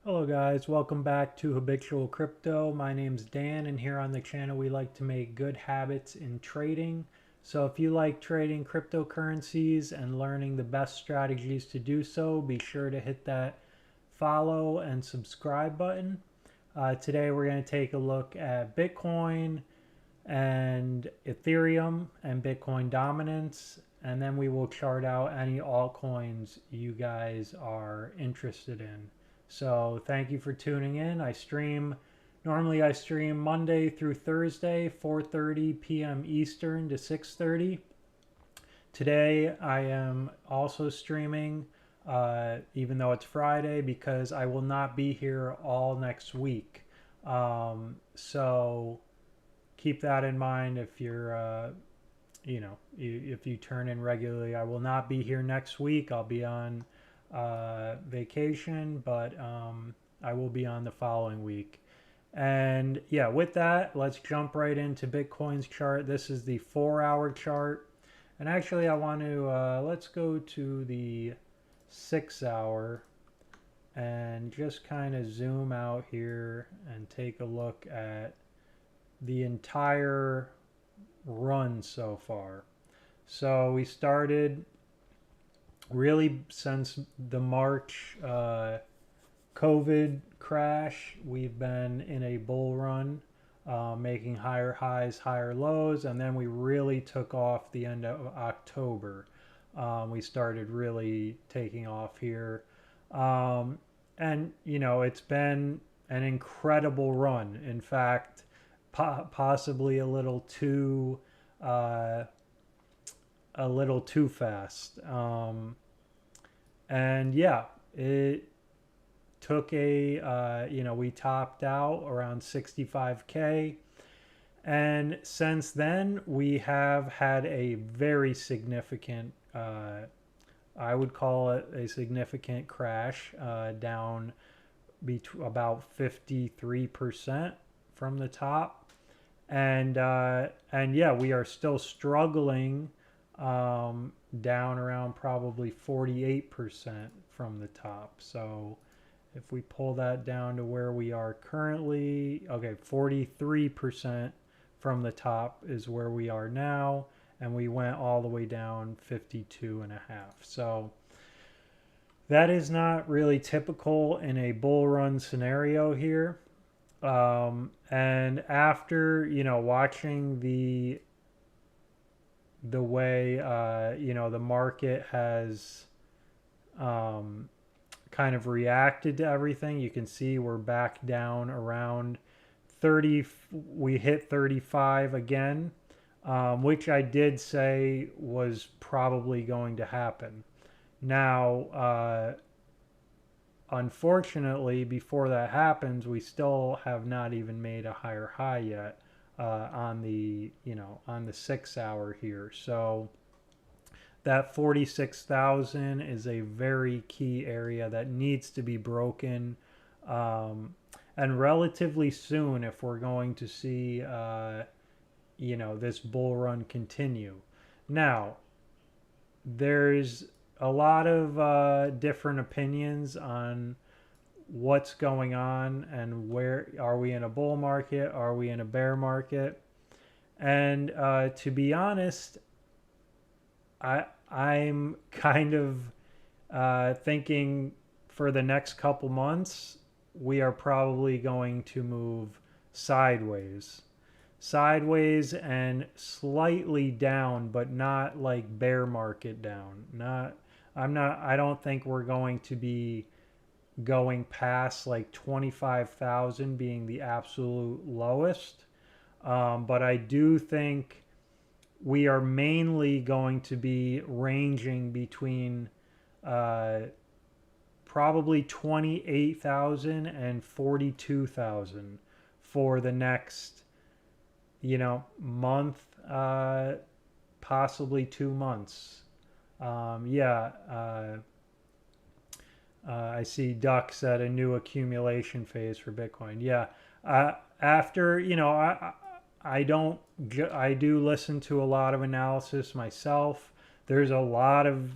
Hello guys, welcome back to Habitual Crypto. My name's Dan, and here on the channel we like to make good habits in trading. So if you like trading cryptocurrencies and learning the best strategies to do so, be sure to hit that follow and subscribe button. Today we're going to take a look at Bitcoin and Ethereum and Bitcoin dominance, and then we will chart out any altcoins you guys are interested in. So thank you for tuning in. Normally I stream Monday through Thursday, 4:30 p.m. Eastern to 6:30. Today I am also streaming, even though it's Friday, because I will not be here all next week. So keep that in mind if you're, if you turn in regularly. I will not be here next week. I'll be on vacation, but I will be on the following week. And yeah, with that, let's jump right into Bitcoin's chart. This is the 4-hour chart. And actually, I want to, let's go to the 6-hour and just kind of zoom out here and take a look at the entire run so far. So we started really since the March COVID crash. We've been in a bull run, making higher highs, higher lows, and then we really took off the end of October. We started really taking off here. And, it's been an incredible run. In fact, possibly a little too fast. And yeah, it took we topped out around 65K. And since then, we have had a very significant, I would call it a significant crash, down about 53% from the top. And yeah, we are still struggling, down around probably 48% from the top. So if we pull that down to where we are currently, okay, 43% from the top is where we are now, and we went all the way down 52 and a half. So that is not really typical in a bull run scenario here. And after, watching the way, the market has kind of reacted to everything, you can see we're back down around 30. We hit 35 again, which I did say was probably going to happen. Now, unfortunately, before that happens, we still have not even made a higher high yet, on the 6-hour here. So that 46,000 is a very key area that needs to be broken, and relatively soon, if we're going to see this bull run continue. Now, there's a lot of different opinions on what's going on and where are we in a bull market, are we in a bear market. And to be honest, I'm kind of thinking for the next couple months we are probably going to move sideways and slightly down, but not like bear market down. I don't think we're going to be going past like 25,000 being the absolute lowest. But I do think we are mainly going to be ranging between probably 28,000 and 42,000 for the next, month, possibly 2 months. I see Duck said a new accumulation phase for Bitcoin. Yeah. After, I don't, I do listen to a lot of analysis myself. There's a lot of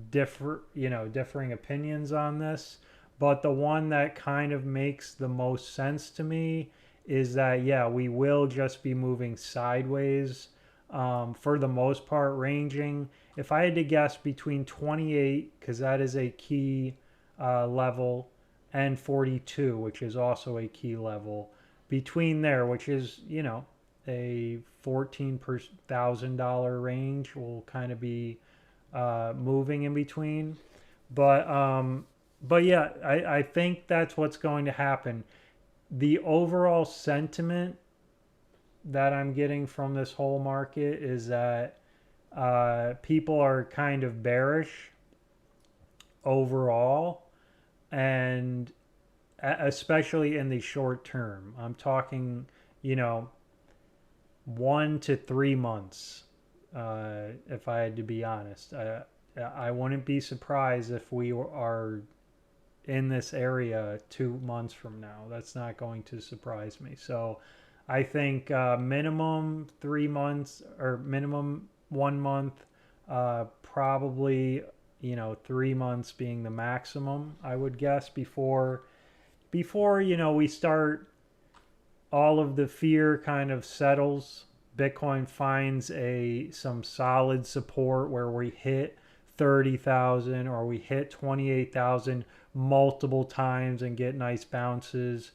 differing opinions on this, But the one that kind of makes the most sense to me is that, yeah, we will just be moving sideways, for the most part, ranging. If I had to guess, between 28, because that is a key level, and 42, which is also a key level, between there, which is, a $14,000 range, will kind of be moving in between. But yeah, I think that's what's going to happen. The overall sentiment that I'm getting from this whole market is that people are kind of bearish overall, and especially in the short term. I'm talking, 1 to 3 months. If I had to be honest, I wouldn't be surprised if we are in this area 2 months from now. That's not going to surprise me. So I think minimum 3 months, or minimum 1 month, probably, 3 months being the maximum, I would guess, before we start, all of the fear kind of settles. Bitcoin finds some solid support where we hit 30,000 or we hit 28,000 multiple times and get nice bounces.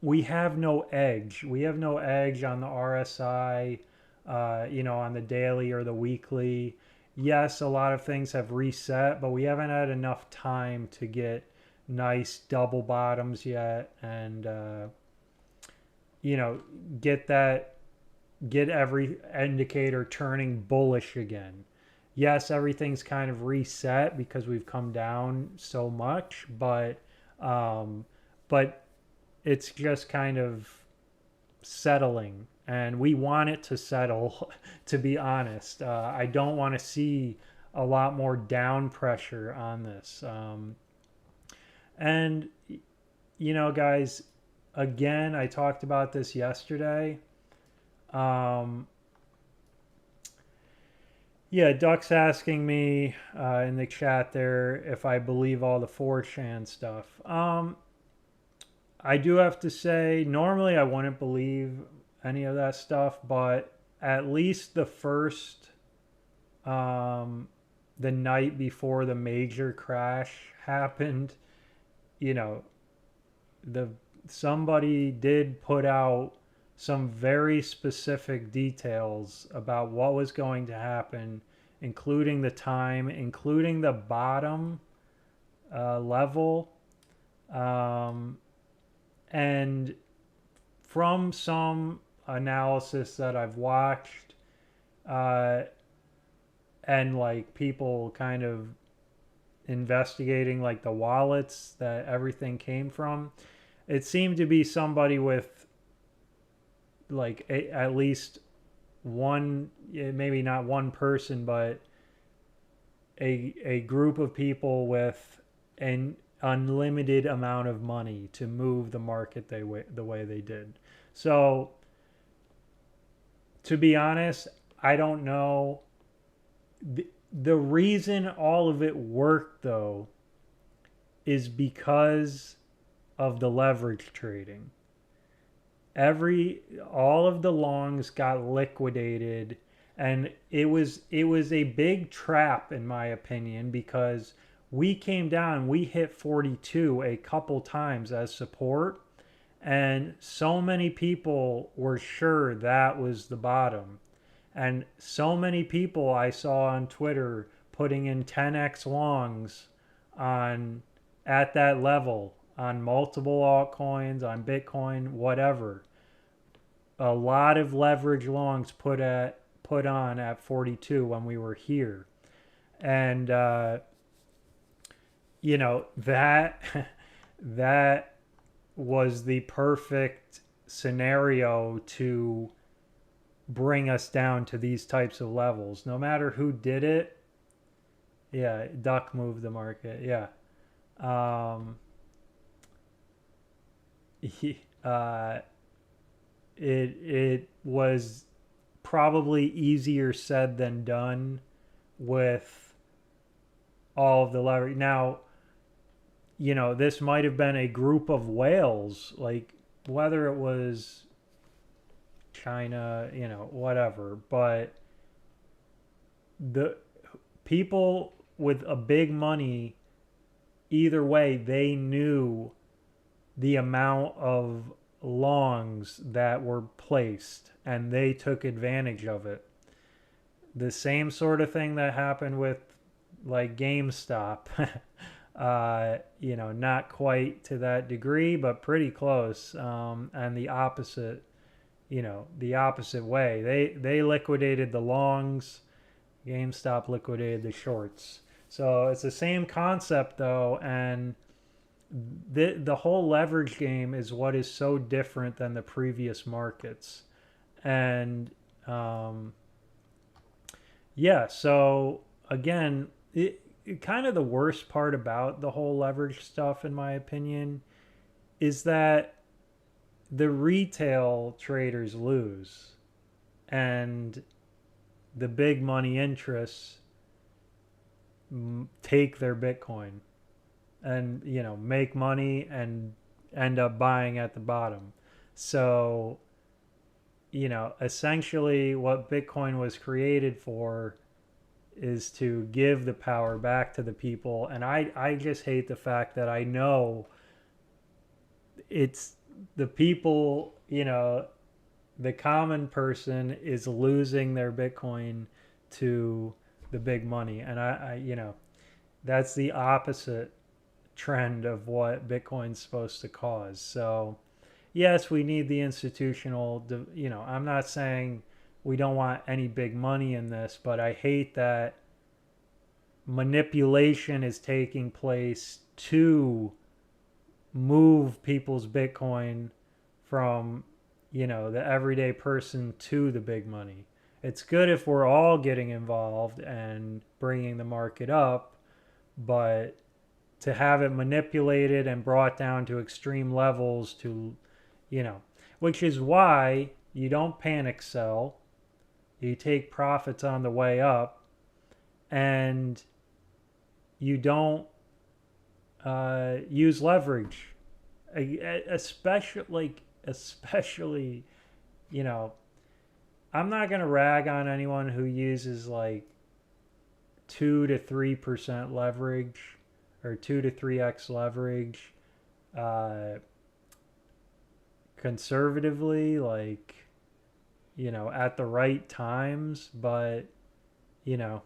We have no edge. We have no edge on the RSI, on the daily or the weekly. Yes, a lot of things have reset, but we haven't had enough time to get nice double bottoms yet, and get every indicator turning bullish again. Yes, everything's kind of reset because we've come down so much, but it's just kind of settling, and we want it to settle. To be honest, I don't want to see a lot more down pressure on this. And guys, again, I talked about this yesterday. Yeah, Duck's asking me in the chat there if I believe all the 4chan stuff. I do have to say, normally I wouldn't believe any of that stuff, but at least the first, the night before the major crash happened, the somebody did put out some very specific details about what was going to happen, including the time, including the bottom level. And from some analysis that I've watched, and like people kind of investigating like the wallets that everything came from, it seemed to be somebody with like at least one, maybe not one person, but a group of people with an unlimited amount of money to move the market the way they did. So to be honest, I don't know. The reason all of it worked, though, is because of the leverage trading. All of the longs got liquidated, and it was a big trap, in my opinion, because we came down, we hit 42 a couple times as support, and so many people were sure that was the bottom. And so many people I saw on Twitter putting in 10x longs at that level on multiple altcoins, on Bitcoin, whatever. A lot of leverage longs put on at 42 when we were here. And that that was the perfect scenario to bring us down to these types of levels. No matter who did it. Yeah, Duck moved the market. Yeah. It was probably easier said than done with all of the leverage. Now, this might have been a group of whales, like whether it was China, whatever, but the people with a big money, either way, they knew the amount of longs that were placed and they took advantage of it. The same sort of thing that happened with like GameStop. Not quite to that degree, but pretty close. And the opposite way. They liquidated the longs, GameStop liquidated the shorts. So it's the same concept though, and the whole leverage game is what is so different than the previous markets. And so again, kind of the worst part about the whole leverage stuff, in my opinion, is that the retail traders lose and the big money interests take their Bitcoin and make money and end up buying at the bottom. So essentially what Bitcoin was created for is to give the power back to the people. And I just hate the fact that I know it's the people, the common person is losing their Bitcoin to the big money. And that's the opposite trend of what Bitcoin's supposed to cause. So yes, we need the institutional, I'm not saying we don't want any big money in this, but I hate that manipulation is taking place to move people's Bitcoin from, the everyday person to the big money. It's good if we're all getting involved and bringing the market up, but to have it manipulated and brought down to extreme levels to, which is why you don't panic sell. You take profits on the way up, and you don't use leverage, especially, I'm not going to rag on anyone who uses like 2 to 3% leverage or 2 to 3x leverage conservatively, like, at the right times, but I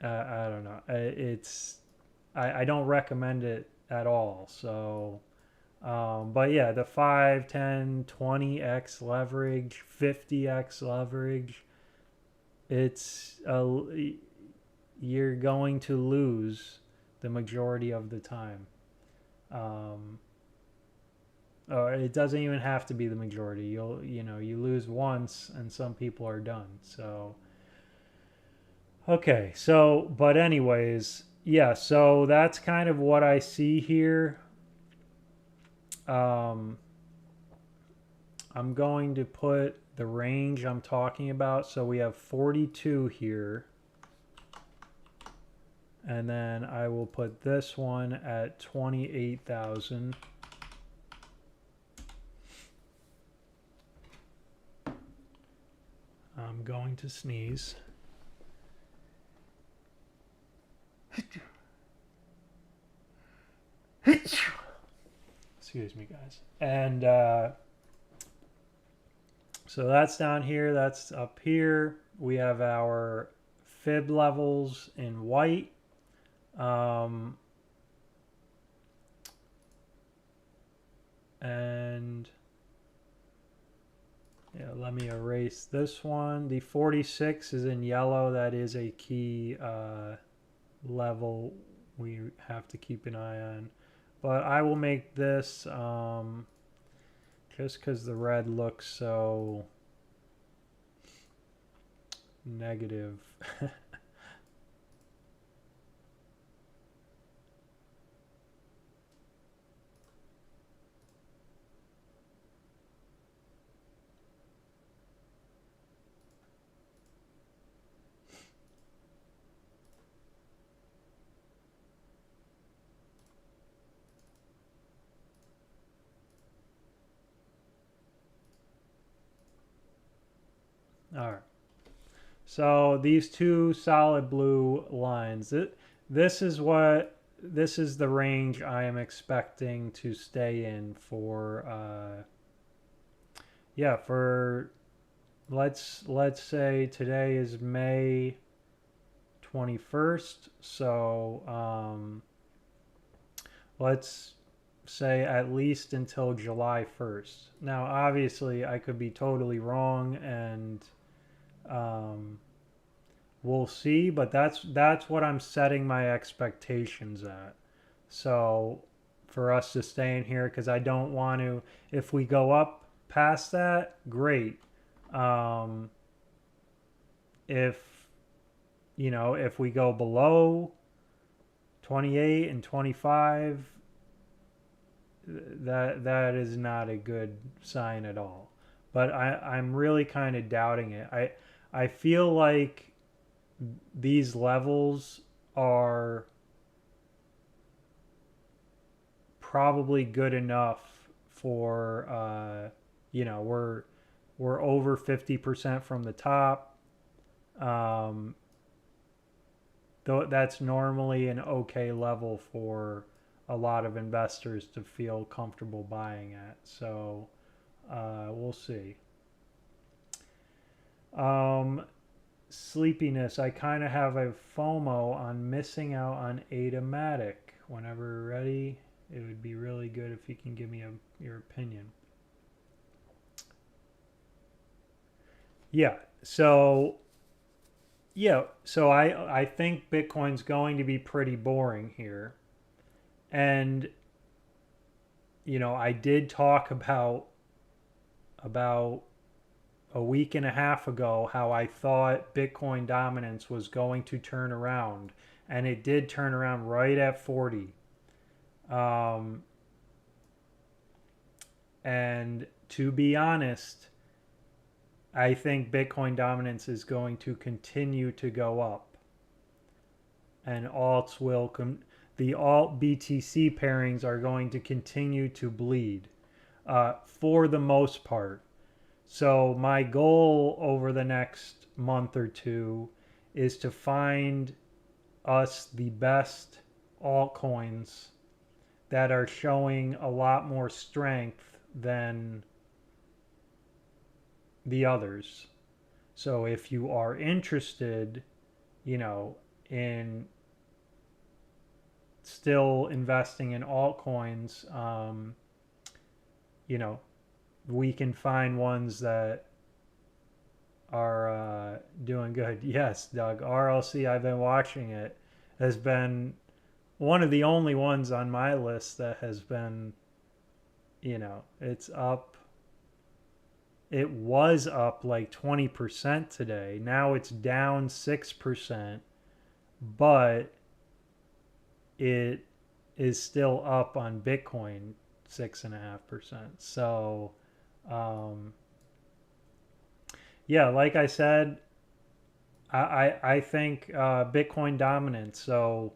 don't know. I don't recommend it at all. So, but yeah, the 5, 10, 20x leverage, 50x leverage, you're going to lose the majority of the time. Or it doesn't even have to be the majority. You lose once and some people are done. So, okay. So, but anyways, yeah, so that's kind of what I see here. I'm going to put the range I'm talking about. So we have 42 here. And then I will put this one at 28,000. I'm going to sneeze. Excuse me, guys. And so that's down here. That's up here. We have our fib levels in white. And yeah, let me erase this one. The 46 is in yellow. That is a key level we have to keep an eye on. But I will make this just because the red looks so negative. All right. So these two solid blue lines. This is what this is the range I am expecting to stay in for. Yeah, for let's say today is May 21st. So let's say at least until July 1st. Now, obviously, I could be totally wrong, and um, we'll see. But that's what I'm setting my expectations at. So for us to stay in here, because I don't want to. If we go up past that, great. Um, if if we go below 28 and 25, that is not a good sign at all. But I'm really kind of doubting it. I feel like these levels are probably good enough for we're over 50% from the top. Though that's normally an okay level for a lot of investors to feel comfortable buying at. So we'll see. Sleepiness. I kind of have a FOMO on missing out on Aave. Whenever you're ready, it would be really good if you can give me your opinion. Yeah. So I think Bitcoin's going to be pretty boring here. And I did talk about a week and a half ago how I thought Bitcoin dominance was going to turn around, and it did turn around right at 40. Um, and to be honest, I think Bitcoin dominance is going to continue to go up, and the alt BTC pairings are going to continue to bleed for the most part. So my goal over the next month or two is to find us the best altcoins that are showing a lot more strength than the others. So if you are interested, in still investing in altcoins, you know, we can find ones that are doing good. Yes, Doug, RLC, I've been watching it, has been one of the only ones on my list that has been, it's up. It was up like 20% today. Now it's down 6%, but it is still up on Bitcoin 6.5%. So, um, yeah, like I said, I think Bitcoin dominance. So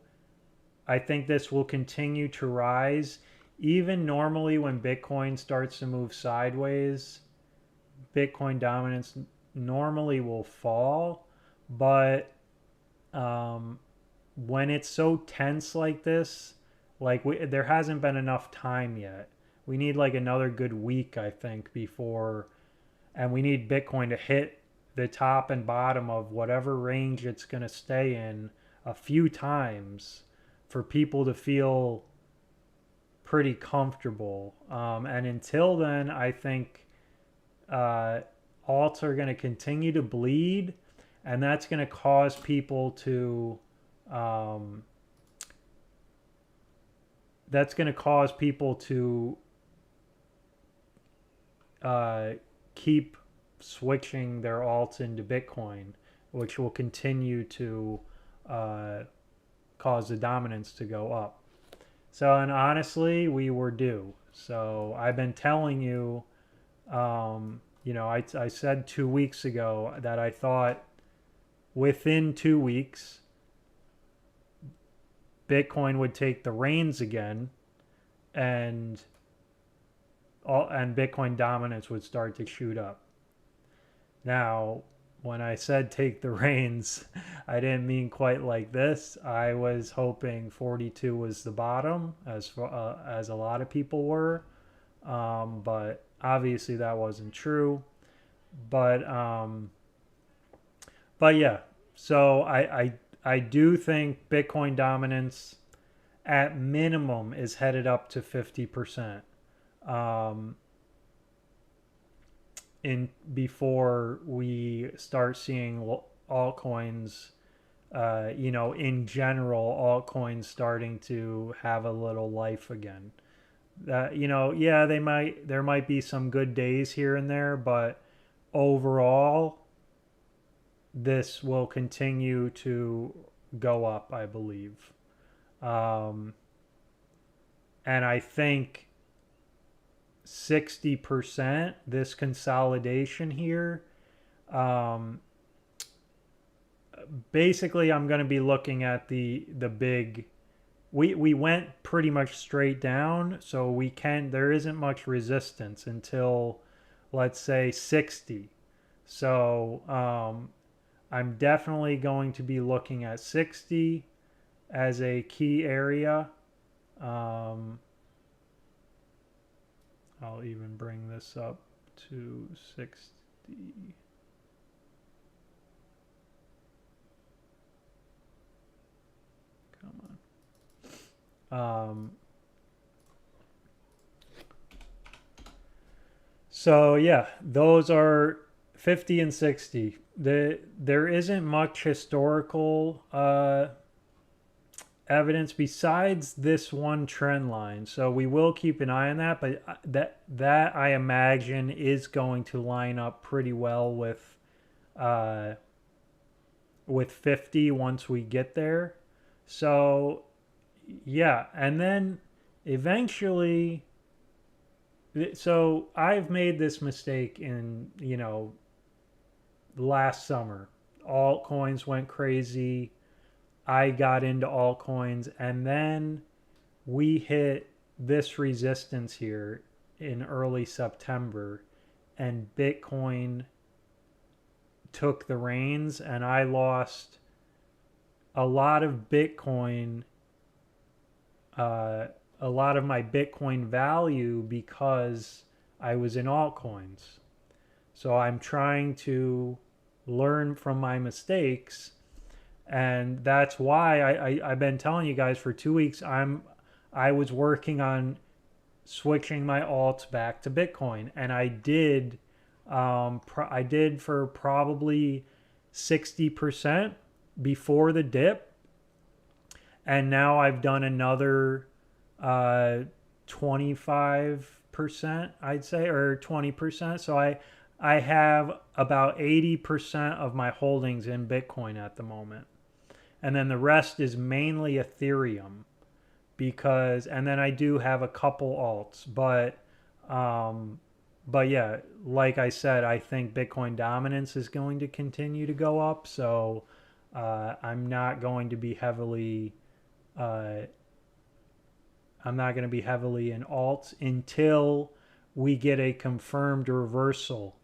I think this will continue to rise. Even normally, when Bitcoin starts to move sideways, Bitcoin dominance normally will fall. But um, when it's so tense like this, there hasn't been enough time yet. We need like another good week, I think, before, and we need Bitcoin to hit the top and bottom of whatever range it's going to stay in a few times for people to feel pretty comfortable. And until then, I think alts are going to continue to bleed, and that's going to cause people to um, that's going to cause people to keep switching their alts into Bitcoin, which will continue to uh, cause the dominance to go up. So, and honestly, we were due. So I've been telling you, I said 2 weeks ago that I thought within 2 weeks, Bitcoin would take the reins again, and Bitcoin dominance would start to shoot up. Now, when I said take the reins, I didn't mean quite like this. I was hoping 42 was the bottom, as a lot of people were, but obviously that wasn't true. But but yeah, so I do think Bitcoin dominance at minimum is headed up to 50%. Um, in before we start seeing altcoins, in general, altcoins starting to have a little life again. That, yeah, there might be some good days here and there, but overall, this will continue to go up, I believe. Um, and I think 60%, this consolidation here, um, basically I'm going to be looking at the big, we went pretty much straight down, so there isn't much resistance until, let's say, 60. So I'm definitely going to be looking at 60 as a key area. um, I'll even bring this up to 60. Come on. So yeah, those are 50 and 60. There isn't much historical evidence besides this one trend line. So we will keep an eye on that, but that I imagine is going to line up pretty well uh, with 50 once we get there. So yeah, and then eventually, so I've made this mistake in, last summer. Altcoins went crazy. I got into altcoins, and then we hit this resistance here in early September, and Bitcoin took the reins, and I lost a lot of Bitcoin, uh, a lot of my Bitcoin value because I was in altcoins. So I'm trying to learn from my mistakes, and that's why I've been telling you guys for 2 weeks. I was working on switching my alts back to Bitcoin, and I did. I did for probably 60% before the dip, and now I've done another 25%, I'd say, or 20%. So I have about 80% of my holdings in Bitcoin at the moment. And then the rest is mainly Ethereum, and then I do have a couple alts, um but yeah, like I said, I think Bitcoin dominance is going to continue to go up. So I'm not going to be heavily uh, I'm not going to be heavily in alts until we get a confirmed reversal.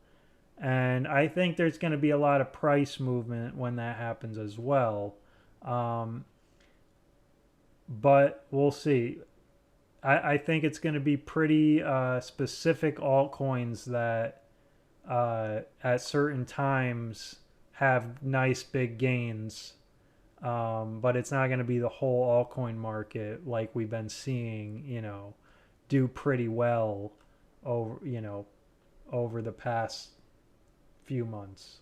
And I think there's going to be a lot of price movement when that happens as well. Um, but we'll see. I think it's going to be pretty specific altcoins that at certain times have nice big gains. But it's not going to be the whole altcoin market like we've been seeing, do pretty well over the past few months.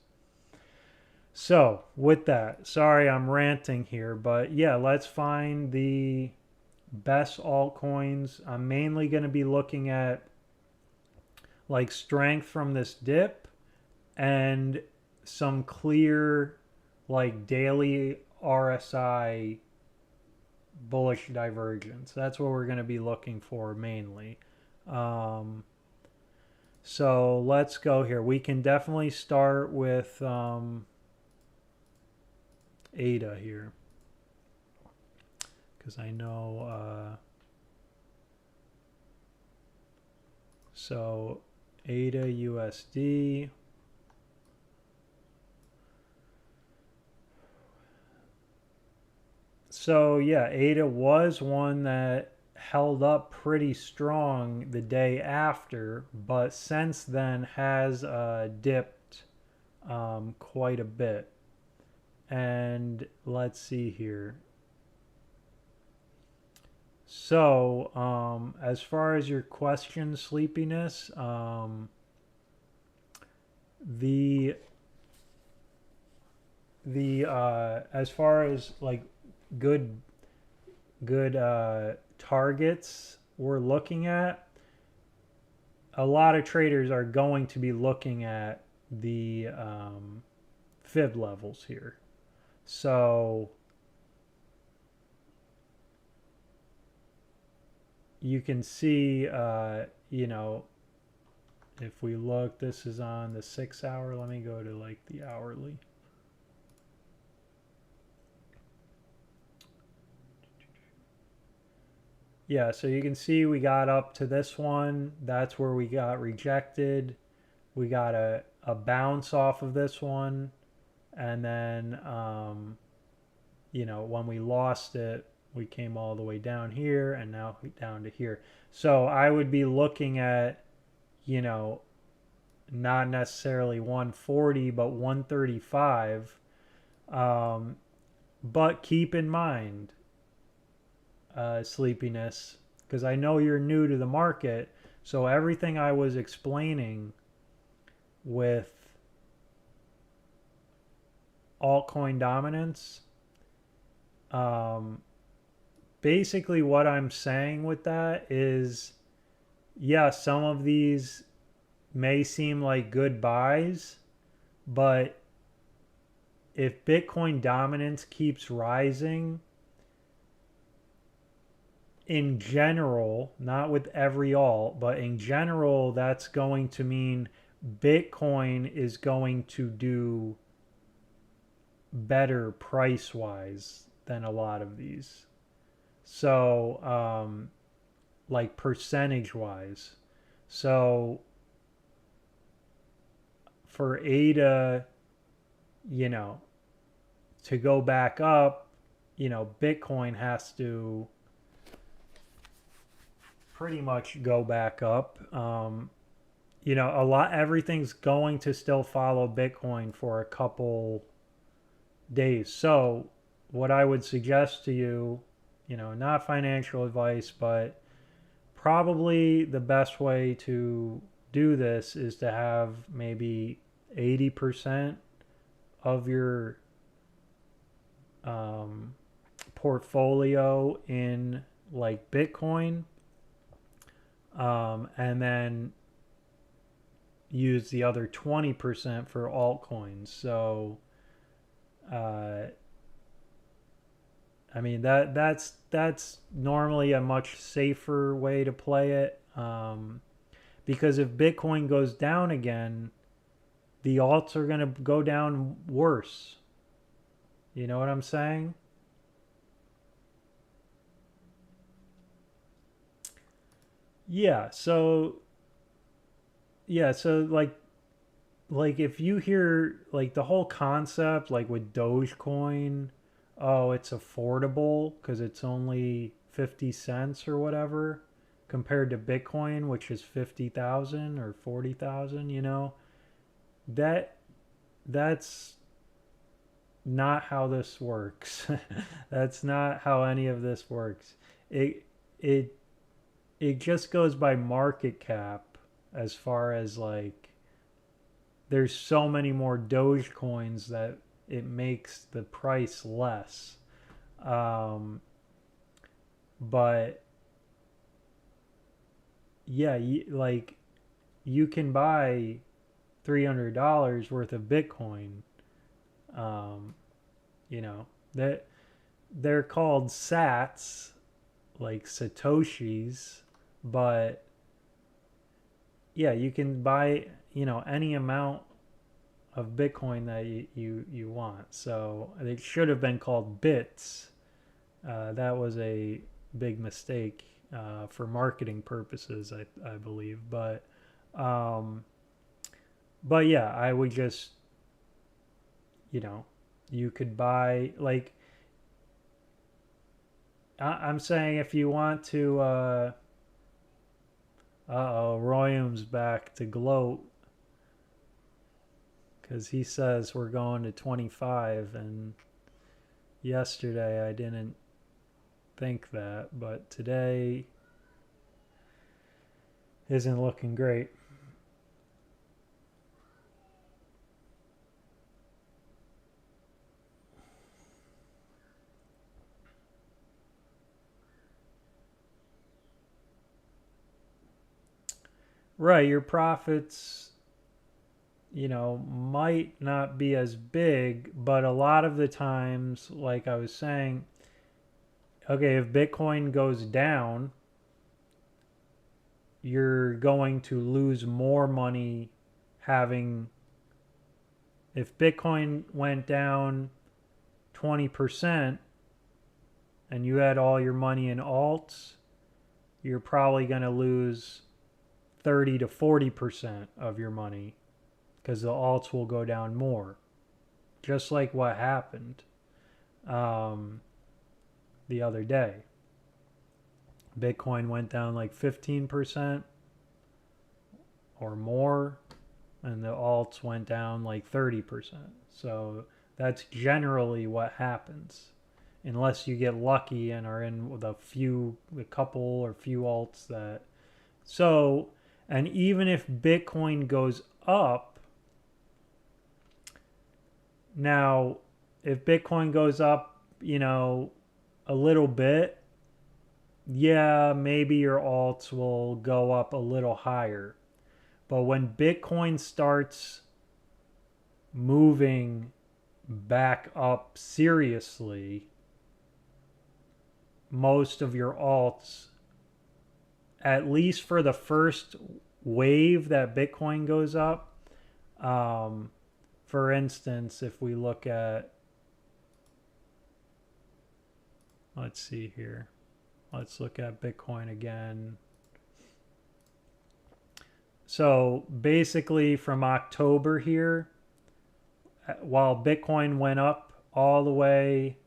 So, with that, sorry I'm ranting here, but yeah, let's find the best altcoins. I'm mainly going to be looking at like strength from this dip and some clear like daily RSI bullish divergence. That's what we're going to be looking for mainly. So let's go here. We can definitely start with ADA here, because I know so ADA USD. So yeah, Ada was one that held up pretty strong the day after, but since then has dipped quite a bit. And let's see here. So, as far as your question, sleepiness, the as far as like good targets we're looking at, a lot of traders are going to be looking at the fib levels here. So you can see, if we look, this is on the 6 hour. Let me go to like the hourly. Yeah, so you can see we got up to this one. That's where we got rejected. We got a bounce off of this one. And then, when we lost it, we came all the way down here and now down to here. So I would be looking at, you know, not necessarily 140, but 135. But keep in mind, sleepiness, because I know you're new to the market. So everything I was explaining with altcoin dominance, um, basically what I'm saying with that is, yeah, some of these may seem like good buys, but if Bitcoin dominance keeps rising, in general, not with every alt, but in general, that's going to mean Bitcoin is going to do better price wise than a lot of these. So, like percentage wise. So, for ADA, you know, to go back up, Bitcoin has to pretty much go back up. Everything's going to still follow Bitcoin for a couple days. So, what I would suggest to you, not financial advice, but probably the best way to do this is to have maybe 80% of your portfolio in like Bitcoin, and then use the other 20% for altcoins. So, I mean that's normally a much safer way to play it, because if Bitcoin goes down again, the alts are going to go down worse. You know what I'm saying? Yeah. So like if you hear like the whole concept like with Dogecoin, oh, it's affordable because it's only 50 cents or whatever compared to Bitcoin, which is 50,000 or 40,000, that that's not how this works. That's not how any of this works. It it it just goes by market cap, as far as like there's so many more Dogecoins that it makes the price less. Um, but yeah, like you can buy $300 worth of Bitcoin. Um, that they're called Sats, like Satoshis, but yeah, you can buy any amount of Bitcoin that you want. So it should have been called bits. That was a big mistake for marketing purposes, I believe. Um, but yeah, I would just you could buy like I'm saying if you want to, Royum's back to gloat because he says we're going to 25, and yesterday I didn't think that, but today isn't looking great. Right, your profits, might not be as big, but a lot of the times, like I was saying, okay, if Bitcoin goes down, you're going to lose more money having, if Bitcoin went down 20% and you had all your money in alts, you're probably going to lose 30 to 40% of your money because the alts will go down more. Just like what happened the other day. Bitcoin went down like 15% or more, and the alts went down like 30%. So that's generally what happens, unless you get lucky and are in with a couple or few alts that. So, and even if Bitcoin goes up, now if Bitcoin goes up, a little bit, yeah, maybe your alts will go up a little higher. But when Bitcoin starts moving back up seriously, most of your alts, at least for the first wave that Bitcoin goes up, for instance, if we look at, let's see here. Let's look at Bitcoin again. So basically from October here, while Bitcoin went up all the way,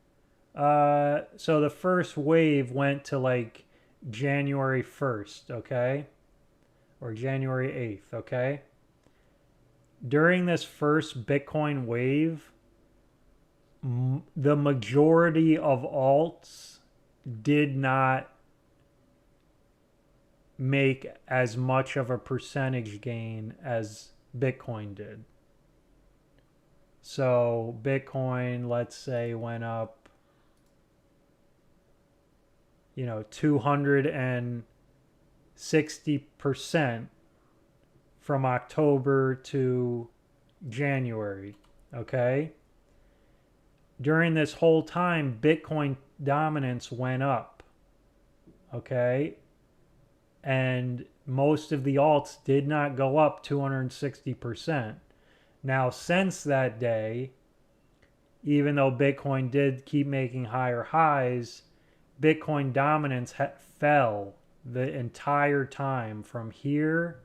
so the first wave went to like January 1st, okay? Or January 8th, okay? During this first Bitcoin wave, the majority of alts did not make as much of a percentage gain as Bitcoin did. So Bitcoin, let's say, went up, 260% from October to January, okay? During this whole time, Bitcoin dominance went up, okay? And most of the alts did not go up 260%. Now, since that day, even though Bitcoin did keep making higher highs, Bitcoin dominance fell the entire time from here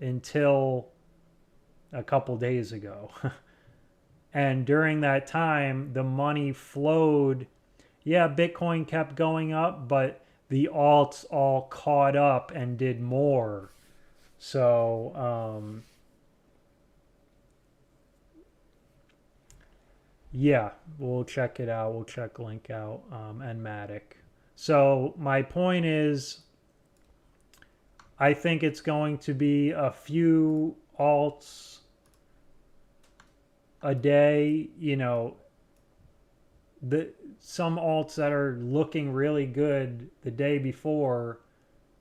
until a couple days ago. And during that time, the money flowed. Yeah, Bitcoin kept going up, but the alts all caught up and did more. So, yeah, we'll check it out. We'll check Link out and Matic. So my point is, I think it's going to be a few alts a day, some alts that are looking really good the day before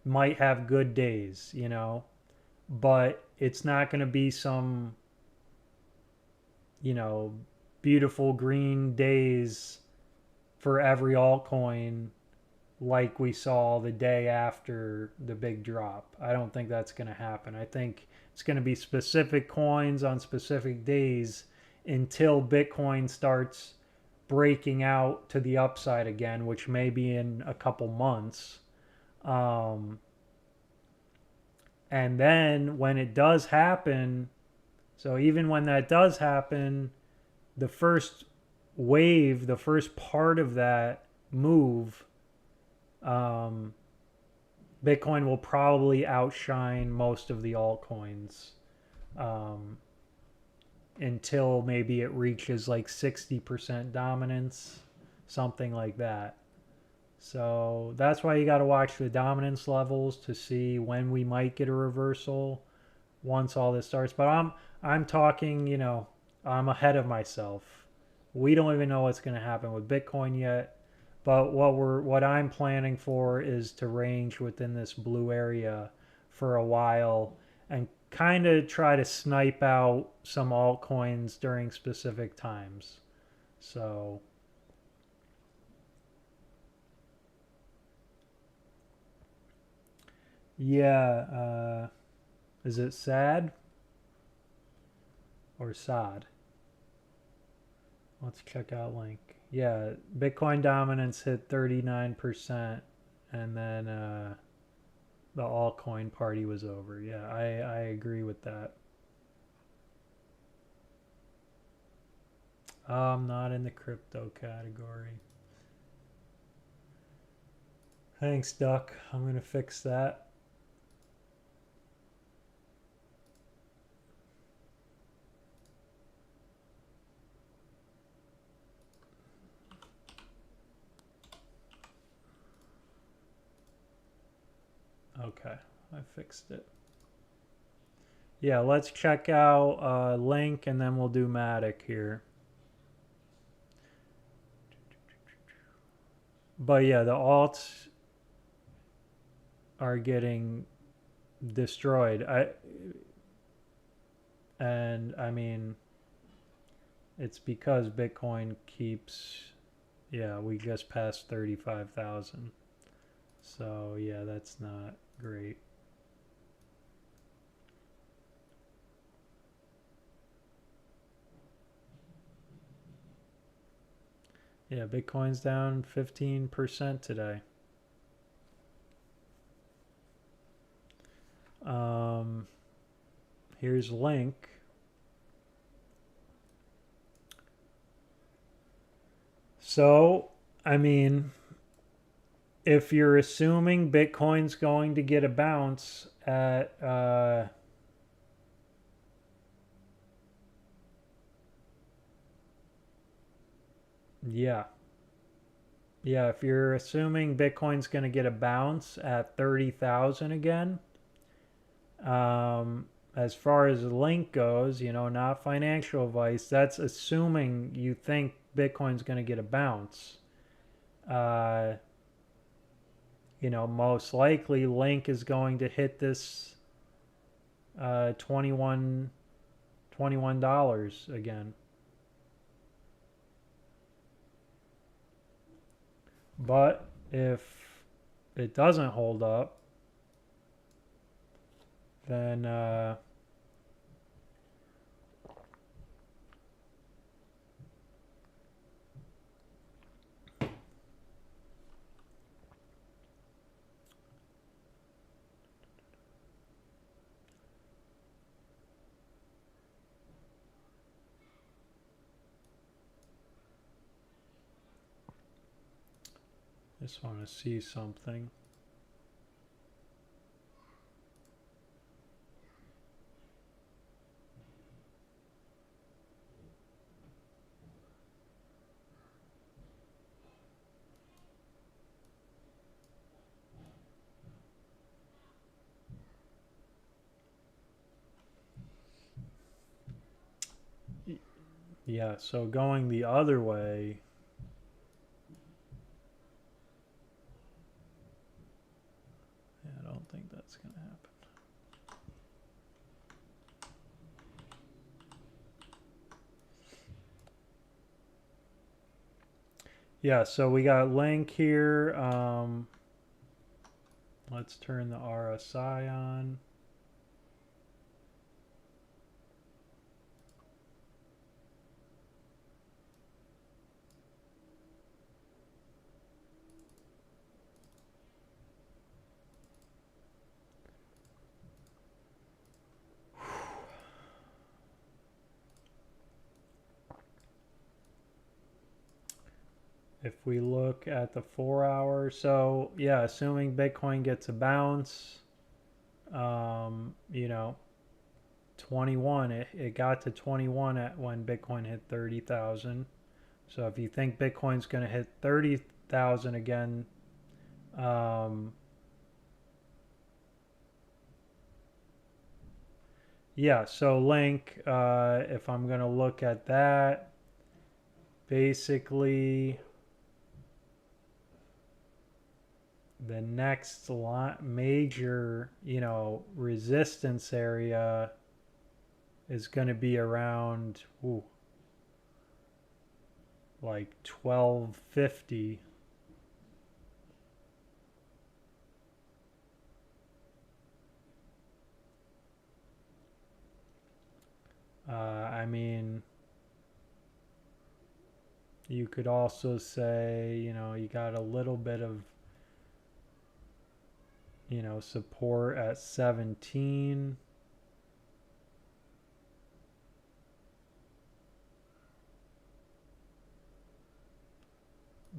might have good days, but it's not going to be some, beautiful green days for every altcoin like we saw the day after the big drop. I don't think that's going to happen. I think it's going to be specific coins on specific days until Bitcoin starts breaking out to the upside again, which may be in a couple months. And then when it does happen, so even when that does happen, the first wave, the first part of that move Um, Bitcoin will probably outshine most of the altcoins um, until maybe it reaches like 60% dominance, something like that. So that's why you got to watch the dominance levels to see when we might get a reversal once all this starts. But I'm talking, I'm ahead of myself. We don't even know what's going to happen with Bitcoin yet. But what I'm planning for is to range within this blue area for a while and kind of try to snipe out some altcoins during specific times. So yeah, is it sad or sad? Let's check out Link. Yeah, Bitcoin dominance hit 39%, and then the altcoin party was over. Yeah, I agree with that. I'm not in the crypto category. Thanks, Duck. I'm going to fix that. Okay, I fixed it. Yeah, let's check out Link and then we'll do Matic here. But yeah, the alts are getting destroyed. I mean, it's because Bitcoin keeps, yeah, we just passed 35,000. So yeah, that's not great. Yeah, Bitcoin's down 15% today. Um, Here's Link. So, I mean, if you're assuming Bitcoin's going to get a bounce at yeah. Yeah, if you're assuming Bitcoin's going to get a bounce at 30,000 again, as far as Link goes, not financial advice, that's assuming you think Bitcoin's going to get a bounce. Uh, most likely Link is going to hit this 21 again. But if it doesn't hold up, then just want to see something. Yeah, so going the other way, yeah, I don't think that's going to happen. Yeah, so we got Link here. Let's turn the RSI on. if we look at the 4 hour, so yeah, assuming Bitcoin gets a bounce, you know, 21, it got to 21 at when Bitcoin hit 30,000. So if you think Bitcoin's going to hit 30,000 again, um, yeah, so Link, if I'm going to look at that, basically the next major, resistance area is going to be around like 1250. I mean, you could also say, you got a little bit of, support at 17.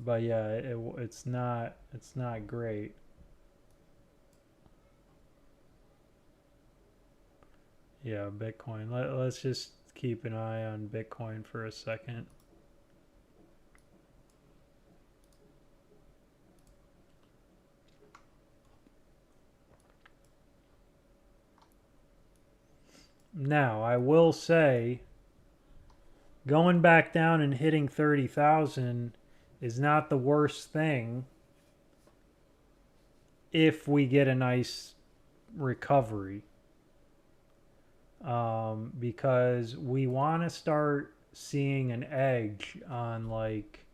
But yeah, it's not great. Yeah, Bitcoin. Let's just keep an eye on Bitcoin for a second. Now, I will say, going back down and hitting 30,000 is not the worst thing if we get a nice recovery. Because we want to start seeing an edge on like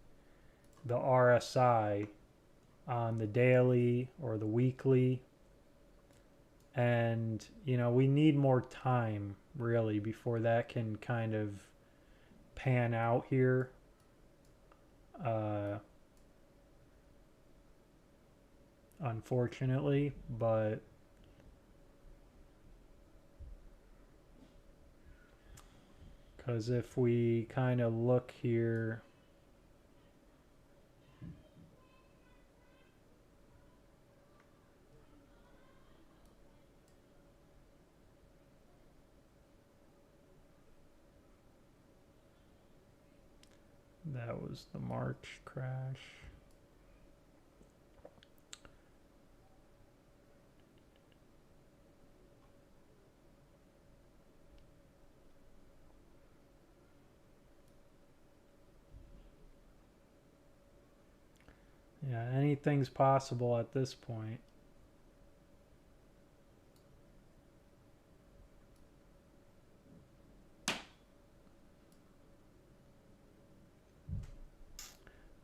the RSI on the daily or the weekly. And, we need more time really before that can kind of pan out here. Unfortunately, but because if we kind of look here, that was the March crash. Yeah, anything's possible at this point.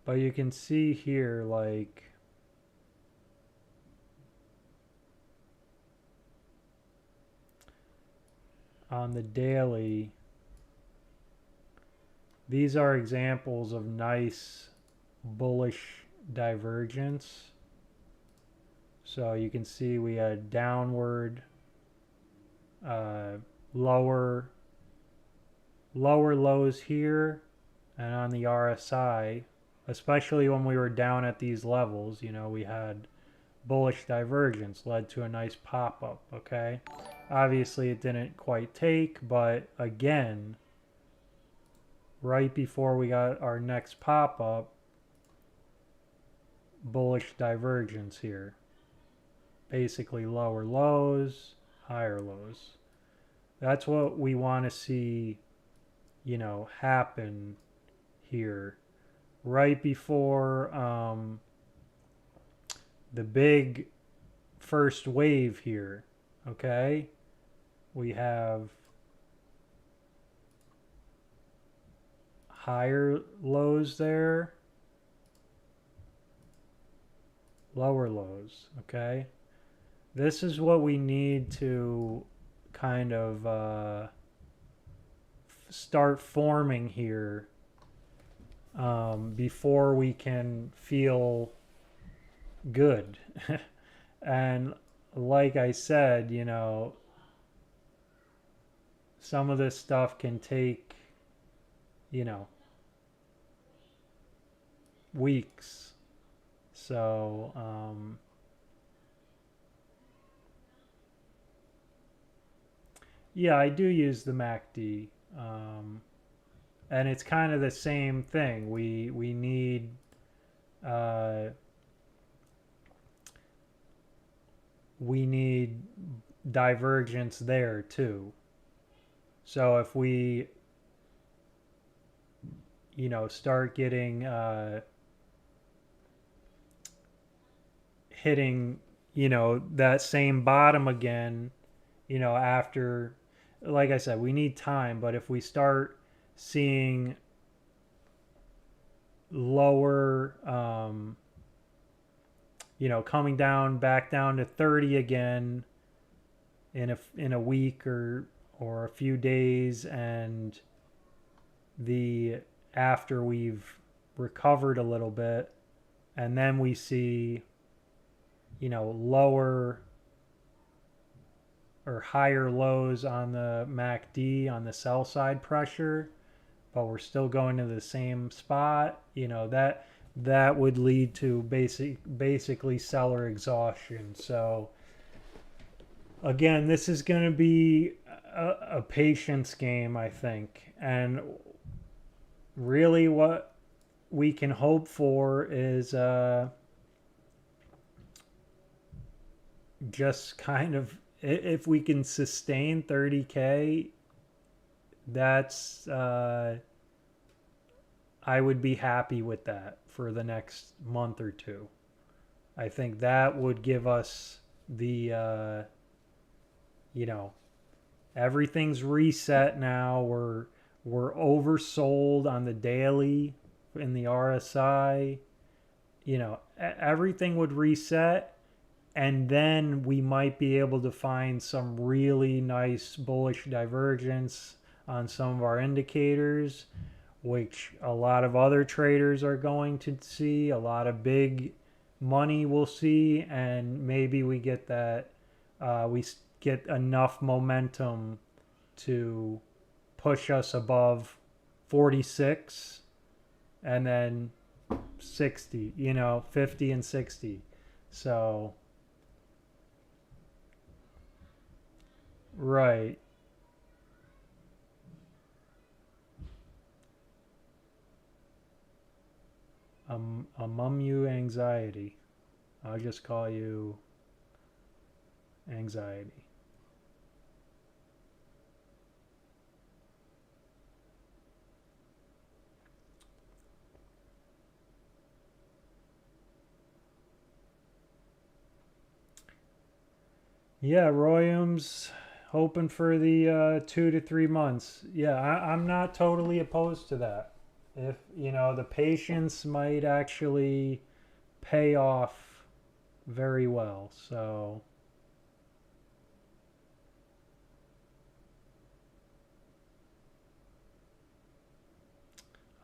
But you can see here, like, on the daily, these are examples of nice bullish divergence. So you can see we had downward, lower lows here, and on the RSI, especially when we were down at these levels, we had bullish divergence, led to a nice pop-up, okay? Obviously it didn't quite take, but again, right before we got our next pop-up, bullish divergence here. Basically lower lows, higher lows. That's what we want to see, happen here. Right before the big first wave here, okay? We have higher lows there, lower lows, okay? This is what we need to kind of start forming here before we can feel good. And like I said, some of this stuff can take, weeks. So, yeah, I do use the MACD. And it's kind of the same thing. We need uh, we need divergence there too. So if we, start getting hitting, that same bottom again, after, like I said, we need time. But if we start seeing lower, coming down back down to 30 again in a week or a few days, and the after we've recovered a little bit, and then we see lower or higher lows on the MACD on the sell side pressure, but we're still going to the same spot, that would lead to basically seller exhaustion. So again, this is going to be a patience game, I think. And really what we can hope for is just kind of, if we can sustain 30K, that's I would be happy with that for the next month or two. I think that would give us the everything's reset now. We're oversold on the daily in the RSI. Everything would reset, and then we might be able to find some really nice bullish divergence on some of our indicators, which a lot of other traders are going to see, a lot of big money will see, and maybe we get that we get enough momentum to push us above 46 and then 60, 50 and 60. So right. Among you anxiety. I'll just call you anxiety. Yeah, Royum's hoping for the 2 to 3 months. Yeah, I'm not totally opposed to that. If, the patience might actually pay off very well. So,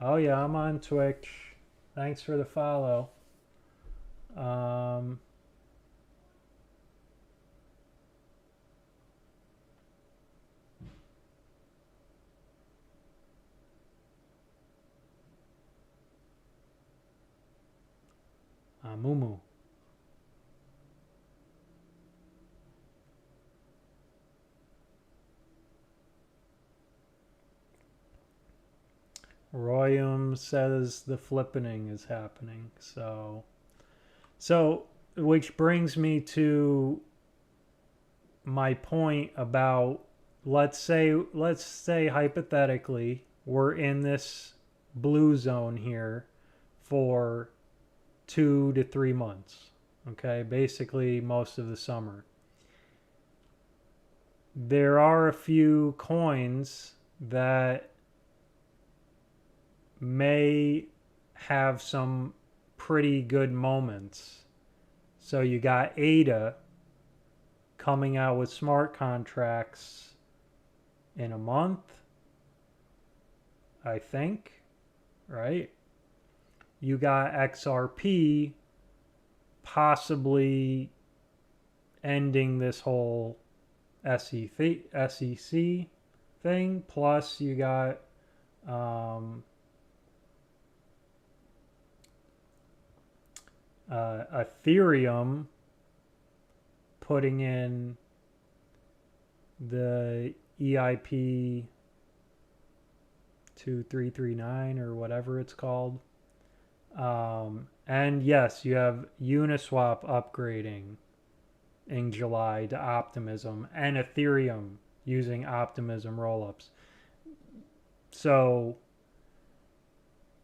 oh yeah, I'm on Twitch. Thanks for the follow. Um, Mumu. Royum says the flippening is happening. So, which brings me to my point about, let's say hypothetically we're in this blue zone here for 2 to 3 months. Okay, basically most of the summer. There are a few coins that may have some pretty good moments. So you got Aave coming out with smart contracts in a month, I think, right? You got XRP possibly ending this whole SEC thing. Plus, you got Ethereum putting in the EIP 2339 or whatever it's called. And yes, you have Uniswap upgrading in July to Optimism and Ethereum using Optimism rollups. So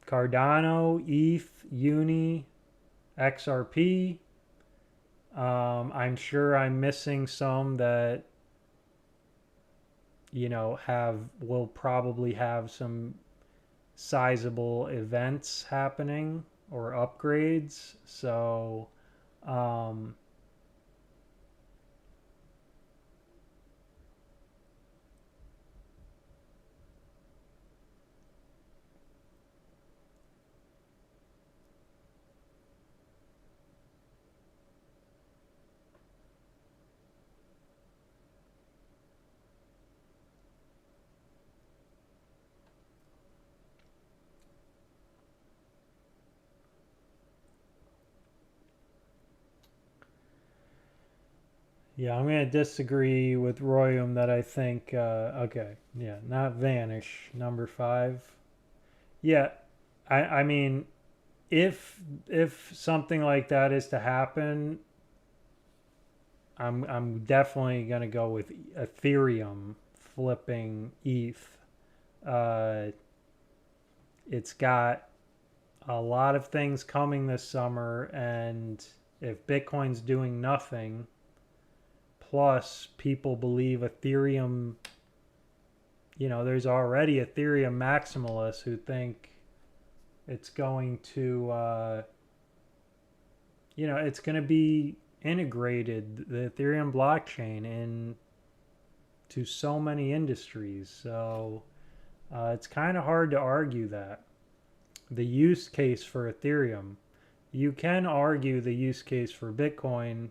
Cardano, ETH, Uni, XRP. I'm sure I'm missing some that will probably have some sizable events happening or upgrades. So, um, yeah, I'm going to disagree with Royum that I think, okay, yeah, not Vanish, number five. Yeah, I mean, if something like that is to happen, I'm definitely gonna go with Ethereum flipping ETH. Uh, it's got a lot of things coming this summer, and if Bitcoin's doing nothing, plus people believe Ethereum, there's already Ethereum maximalists who think it's going to, it's going to be integrated, the Ethereum blockchain, into so many industries. So it's kind of hard to argue that. The use case for Ethereum, you can argue the use case for Bitcoin.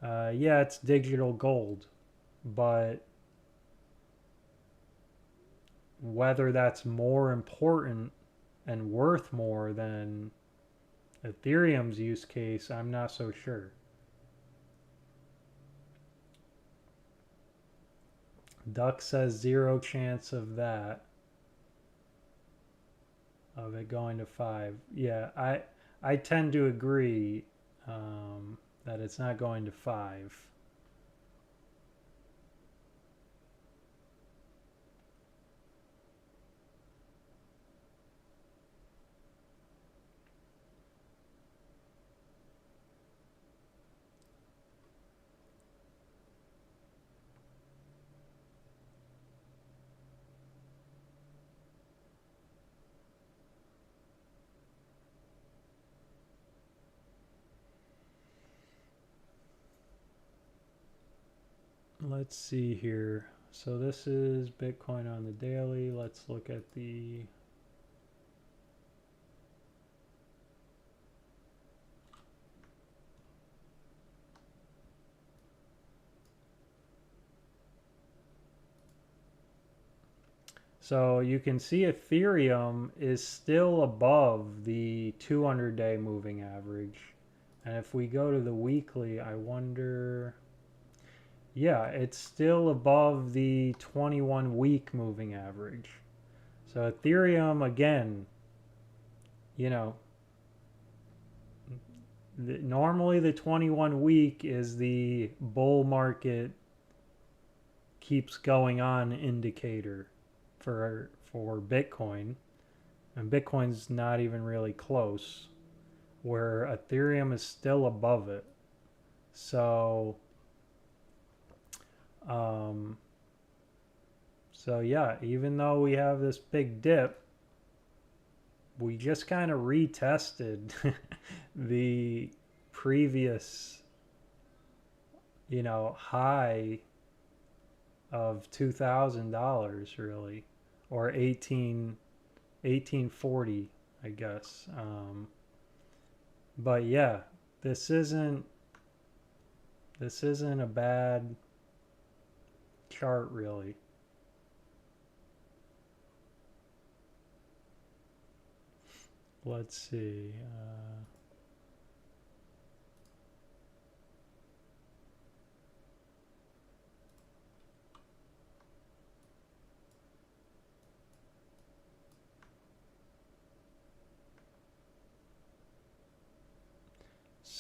Yeah, it's digital gold, but whether that's more important and worth more than Ethereum's use case, I'm not so sure. Duck says zero chance of that, of it going to five. Yeah, I tend to agree that it's not going to five. Let's see here. So this is Bitcoin on the daily. Let's look at the So you can see Ethereum is still above the 200-day moving average. And if we go to the weekly, I wonder, yeah, it's still above the 21-week moving average. So Ethereum, again, you know, normally the 21 week is the bull market keeps going on indicator for Bitcoin, and Bitcoin's not even really close, where Ethereum is still above it. So um so yeah, even though we have this big dip, we just kind of retested the previous, high of $2,000 really, or 1840, I guess. But yeah, this isn't this isn't a bad chart really. Let's see.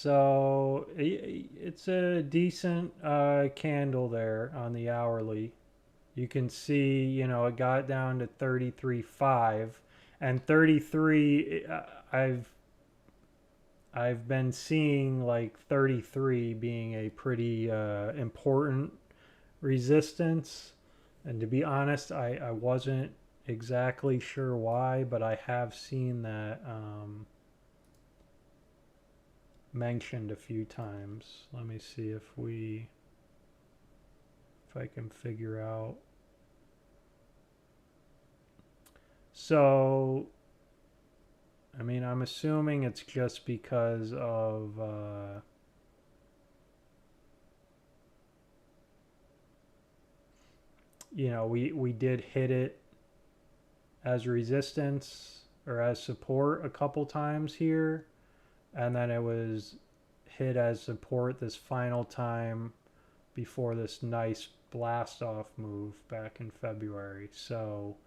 So it's a decent candle there on the hourly. You can see, it got down to 33.5, and 33. I've been seeing like 33 being a pretty important resistance. And to be honest, I wasn't exactly sure why, but I have seen that mentioned a few times. Let me see if I can figure out. So, I mean, I'm assuming it's just because of we did hit it as resistance or as support a couple times here, and then it was hit as support this final time before this nice blast off move back in February. So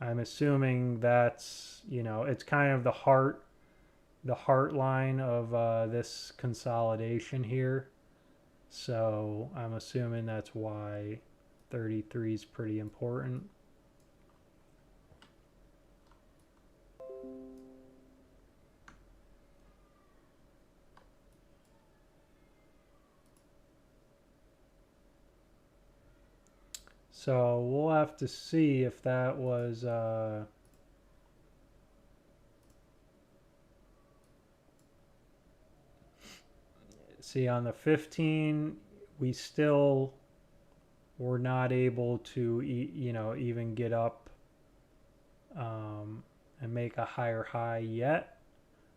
I'm assuming that's, it's kind of the heart line of this consolidation here. So I'm assuming that's why 33 is pretty important. So we'll have to see if that was see on the 15 we still were not able to even get up and make a higher high yet.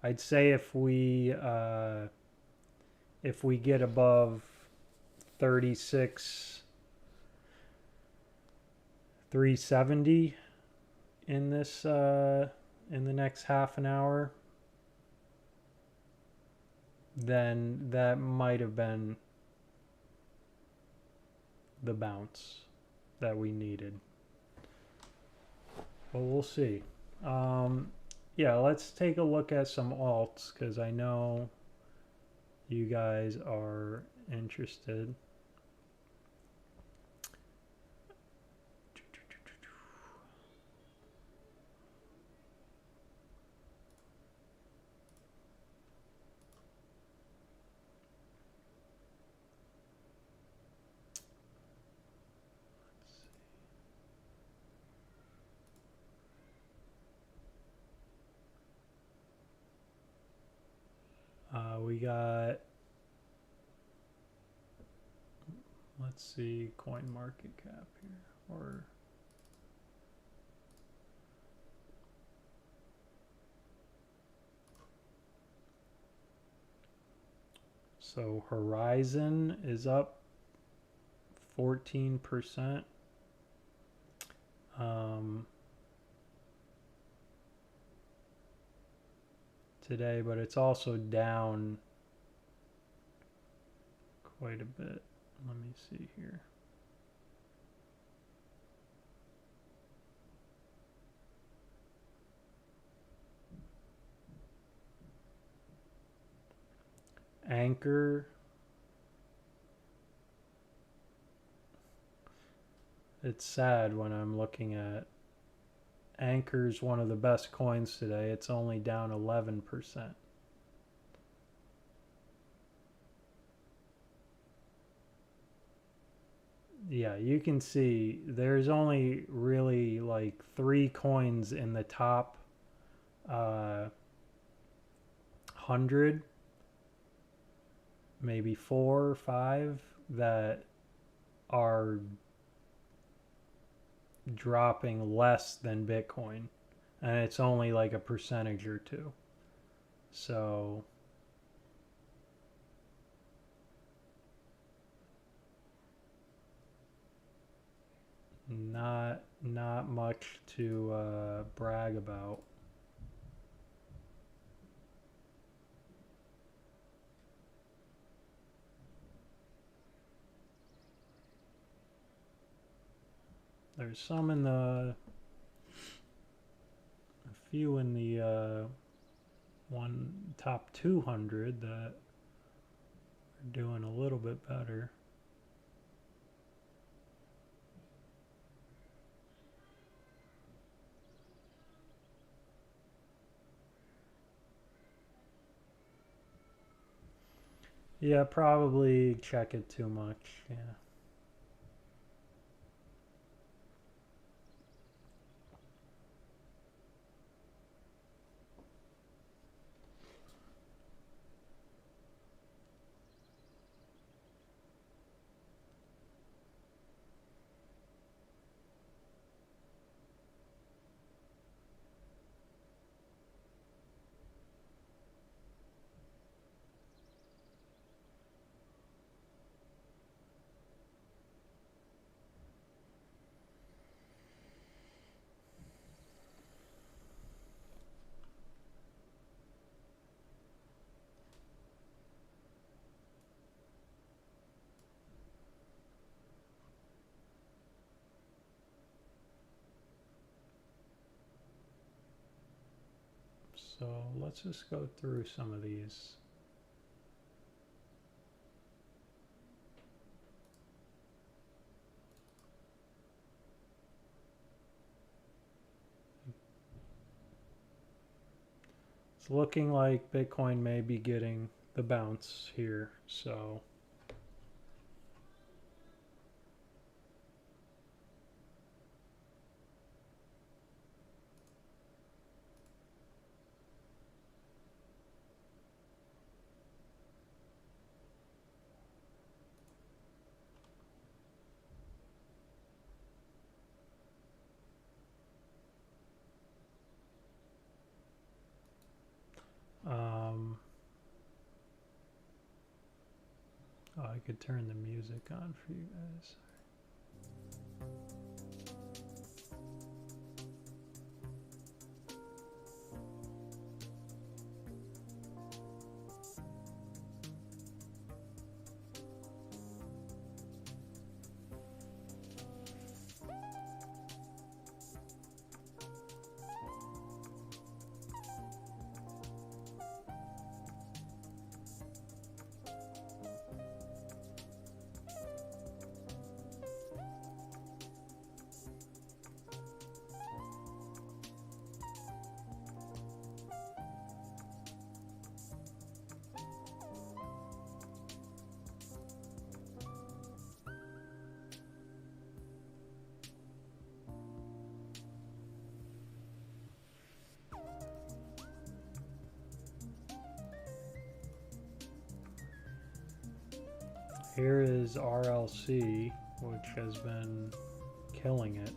I'd say if we get above 36 370 in this in the next half an hour, then that might have been the bounce that we needed. But we'll see. Yeah, let's take a look at some alts because I know you guys are interested. We got, let's see, coin market cap here, or so Horizon is up 14%. Today, but it's also down quite a bit. Let me see here. Anchor, it's sad when I'm looking at Anchor's one of the best coins today. It's only down 11%. Yeah, you can see there's only really like 3 coins in the top 100, maybe 4 or 5 that are dropping less than Bitcoin, and it's only like a percentage or two. So not much to brag about. There's some in a few in the one top 200 that are doing a little bit better. Yeah, probably check it too much. Yeah. So let's just go through some of these. It's looking like Bitcoin may be getting the bounce here. So oh, I could turn the music on for you guys. Here is RLC, which has been killing it.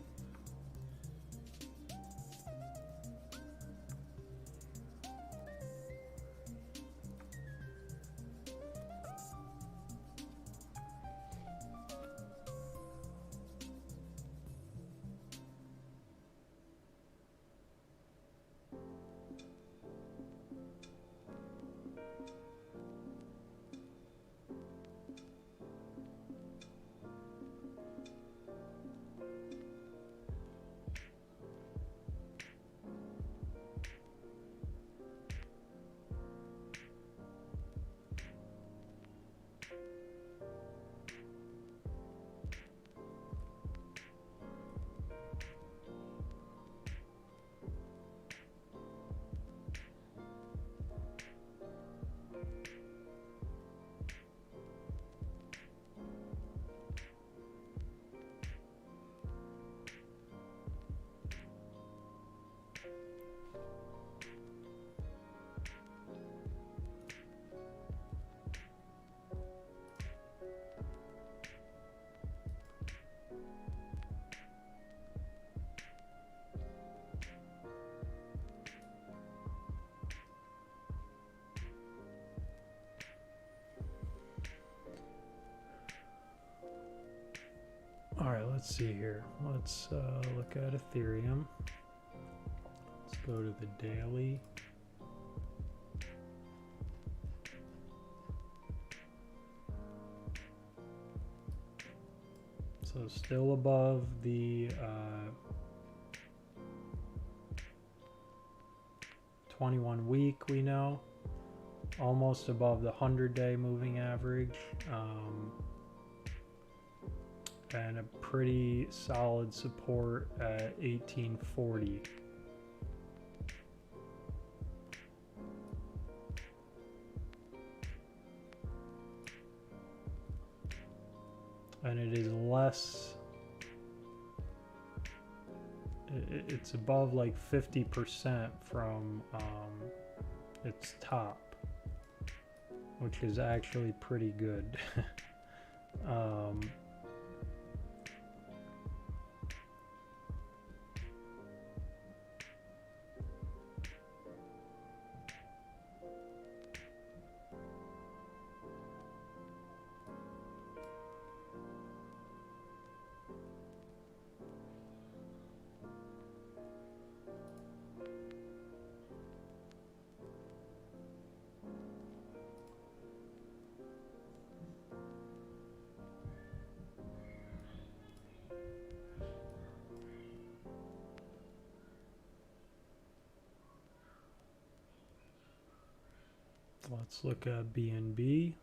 All right, let's see here. Let's look at Ethereum. Let's go to the daily. So still above the 21 week, we know, almost above the 100-day moving average, and a pretty solid support at 1840. And it is less, it's above like 50% from its top, which is actually pretty good. Let's look at BNB.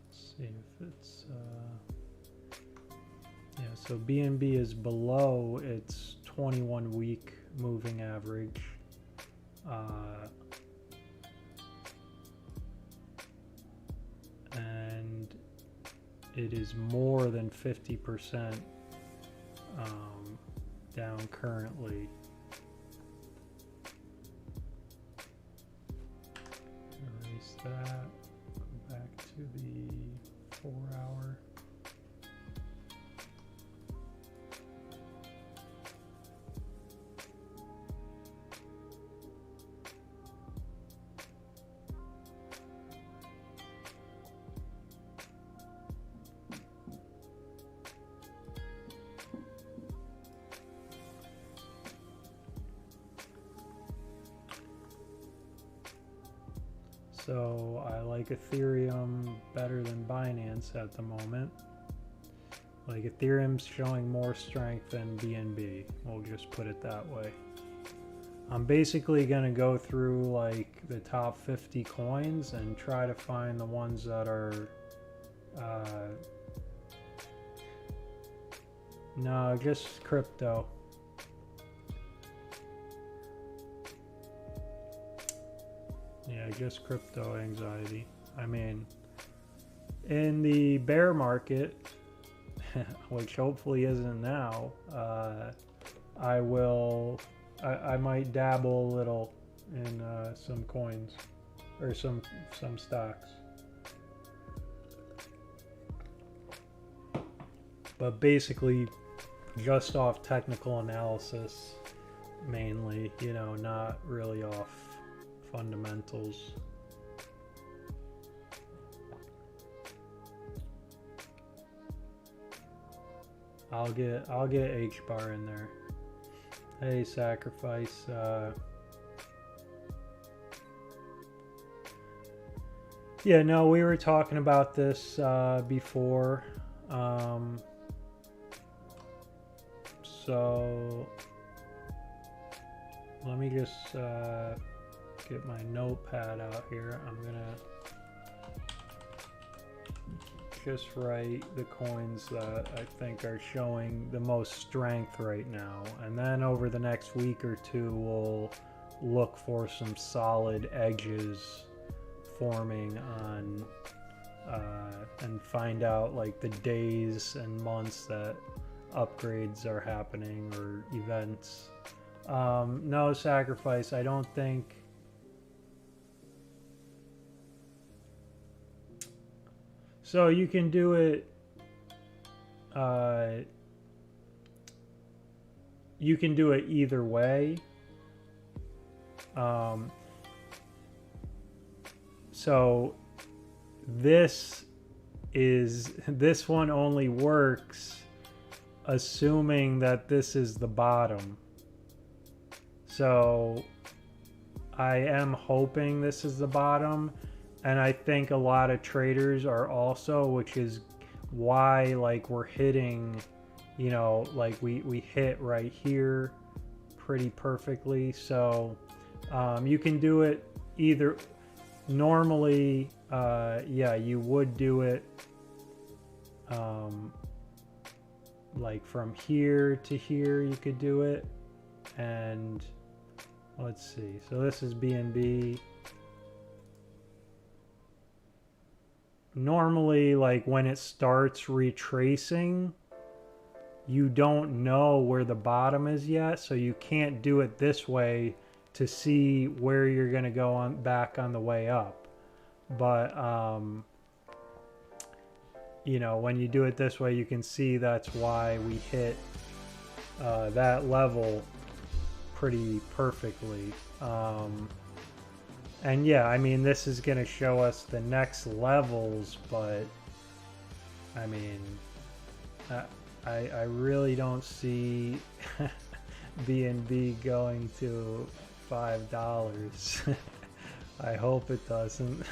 Let's see if it's yeah, so BNB is below its 21 week moving average, and it is more than 50% down currently. Erase that, go back to the 4 hour. So I like Ethereum better than Binance at the moment. Like Ethereum's showing more strength than BNB. We'll just put it that way. I'm basically gonna go through like the top 50 coins and try to find the ones that are no, just crypto. Yeah, just crypto anxiety. I mean, in the bear market, which hopefully isn't now, I might dabble a little in some coins or some stocks. But basically just off technical analysis mainly, you know, not really off fundamentals. I'll get H bar in there. Hey, sacrifice. Yeah, no, we were talking about this before. So let me just get my notepad out here. I'm gonna just write the coins that I think are showing the most strength right now, and then over the next week or two we'll look for some solid edges forming on and find out like the days and months that upgrades are happening or events. No, sacrifice, I don't think. So you can do it, either way. So this one only works assuming that this is the bottom. So I am hoping this is the bottom, and I think a lot of traders are also, which is why like we're hitting, you know, like we hit right here pretty perfectly. So you can do it either normally, yeah, you would do it like from here to here, you could do it. And let's see, so this is BNB. Normally, like when it starts retracing, you don't know where the bottom is yet, so you can't do it this way to see where you're going to go on back on the way up. But you know, when you do it this way, you can see that's why we hit that level pretty perfectly. And yeah, I mean, this is going to show us the next levels, but I mean, I really don't see BNB going to $5. I hope it doesn't.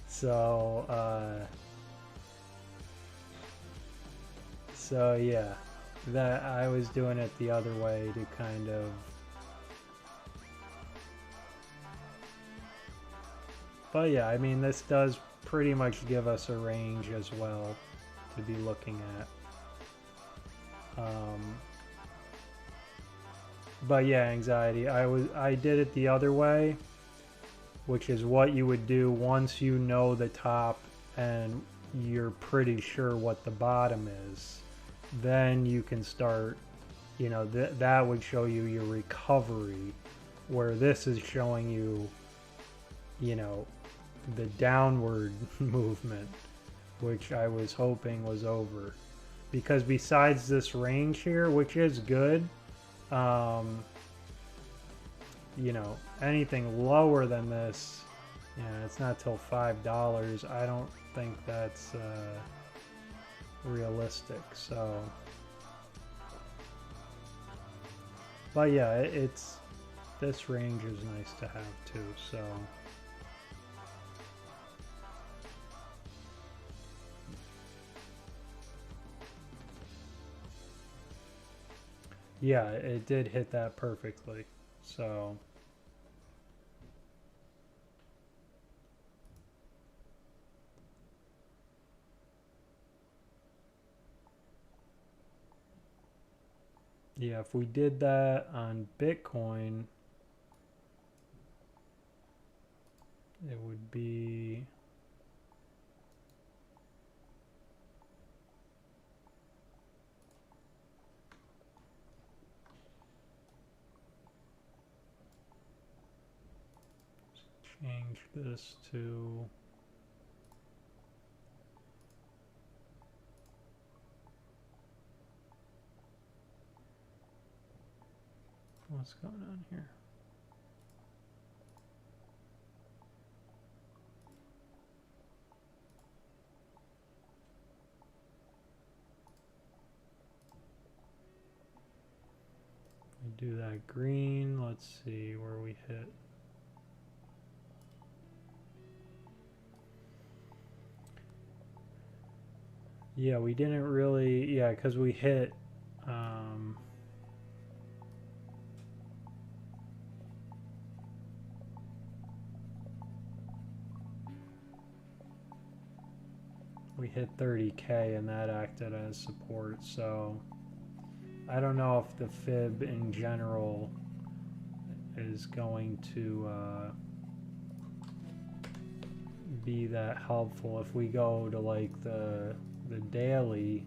So yeah, that I was doing it the other way to kind of, but yeah, I mean, this does pretty much give us a range as well to be looking at. But yeah, anxiety, I did it the other way, which is what you would do once you know the top and you're pretty sure what the bottom is. Then you can start, you know, that would show you your recovery, where this is showing you, you know, the downward movement, which I was hoping was over. Because besides this range here, which is good, you know, anything lower than this, you know, it's not till $5. I don't think that's realistic. So, but yeah, it's, this range is nice to have too. So yeah, it did hit that perfectly. So yeah, if we did that on Bitcoin, it would be, change this to, what's going on here? We do that green. Let's see where we hit. Yeah, we didn't really, yeah, because we hit, we hit 30K and that acted as support. So I don't know if the fib in general is going to be that helpful. If we go to like the daily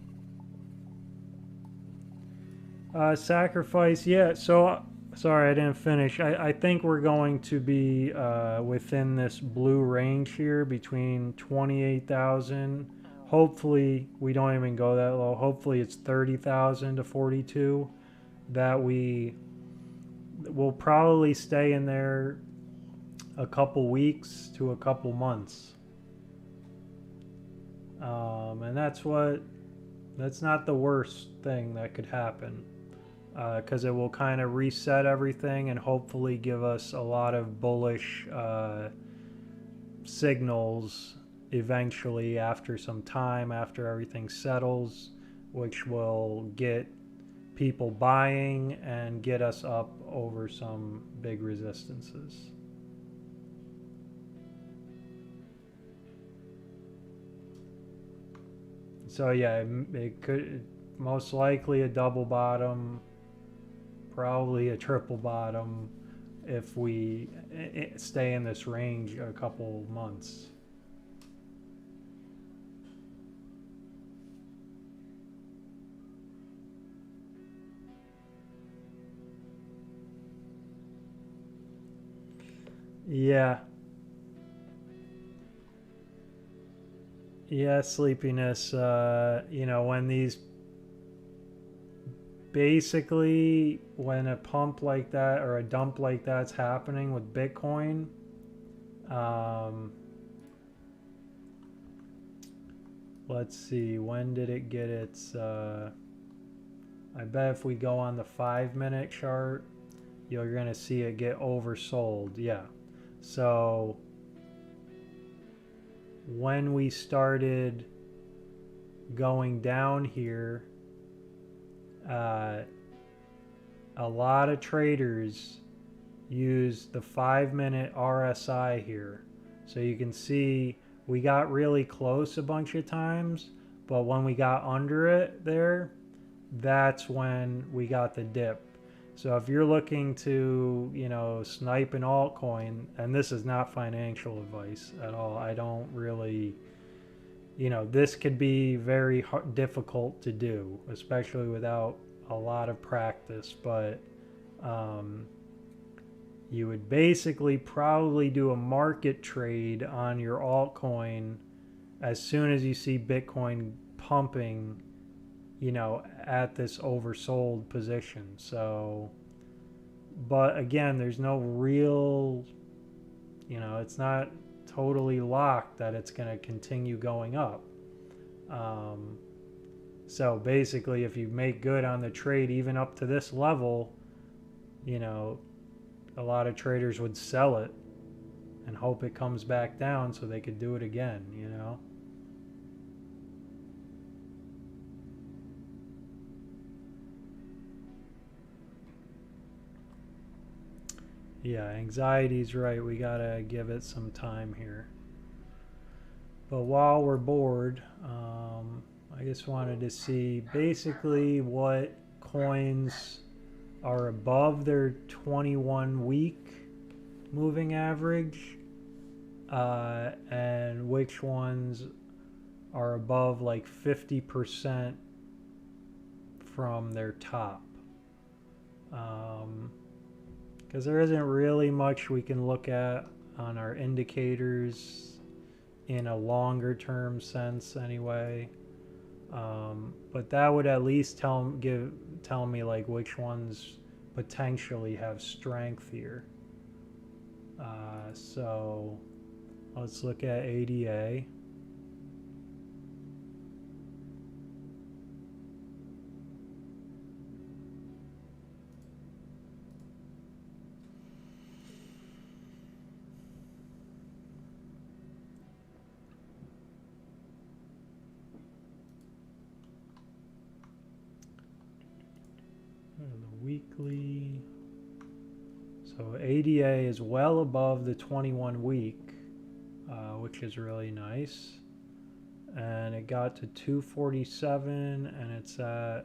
sacrifice, yeah, so sorry I didn't finish. I think we're going to be within this blue range here between 28,000. Hopefully we don't even go that low. Hopefully it's 30,000 to 42 that we will probably stay in there a couple weeks to a couple months. And that's what That's not the worst thing that could happen, because it will kind of reset everything and hopefully give us a lot of bullish signals eventually after some time, after everything settles, which will get people buying and get us up over some big resistances. So yeah, it could most likely a double bottom, probably a triple bottom if we stay in this range a couple months. Yeah. Yeah, sleepiness. When these basically when a pump like that or a dump like that's happening with Bitcoin, um, let's see, when did it get its? I bet if we go on the 5-minute chart, you're gonna see it get oversold. Yeah, so when we started going down here, a lot of traders use the 5-minute RSI here. So you can see we got really close a bunch of times, but when we got under it there, that's when we got the dip. So if you're looking to, snipe an altcoin, and this is not financial advice at all, I don't really, this could be very difficult to do, especially without a lot of practice, but you would basically probably do a market trade on your altcoin as soon as you see Bitcoin pumping, at this oversold position. So, but again, there's no real, it's not totally locked that it's going to continue going up. So basically, if you make good on the trade, even up to this level, a lot of traders would sell it and hope it comes back down so they could do it again, Yeah, anxiety's right. We gotta give it some time here. But while we're bored, I just wanted to see basically what coins are above their 21-week moving average, and which ones are above like 50% from their top. Because there isn't really much we can look at on our indicators in a longer term sense anyway. But that would at least tell me like which ones potentially have strength here. So let's look at ADA. The weekly. So ADA is well above the 21 week, which is really nice. And it got to 247 and it's at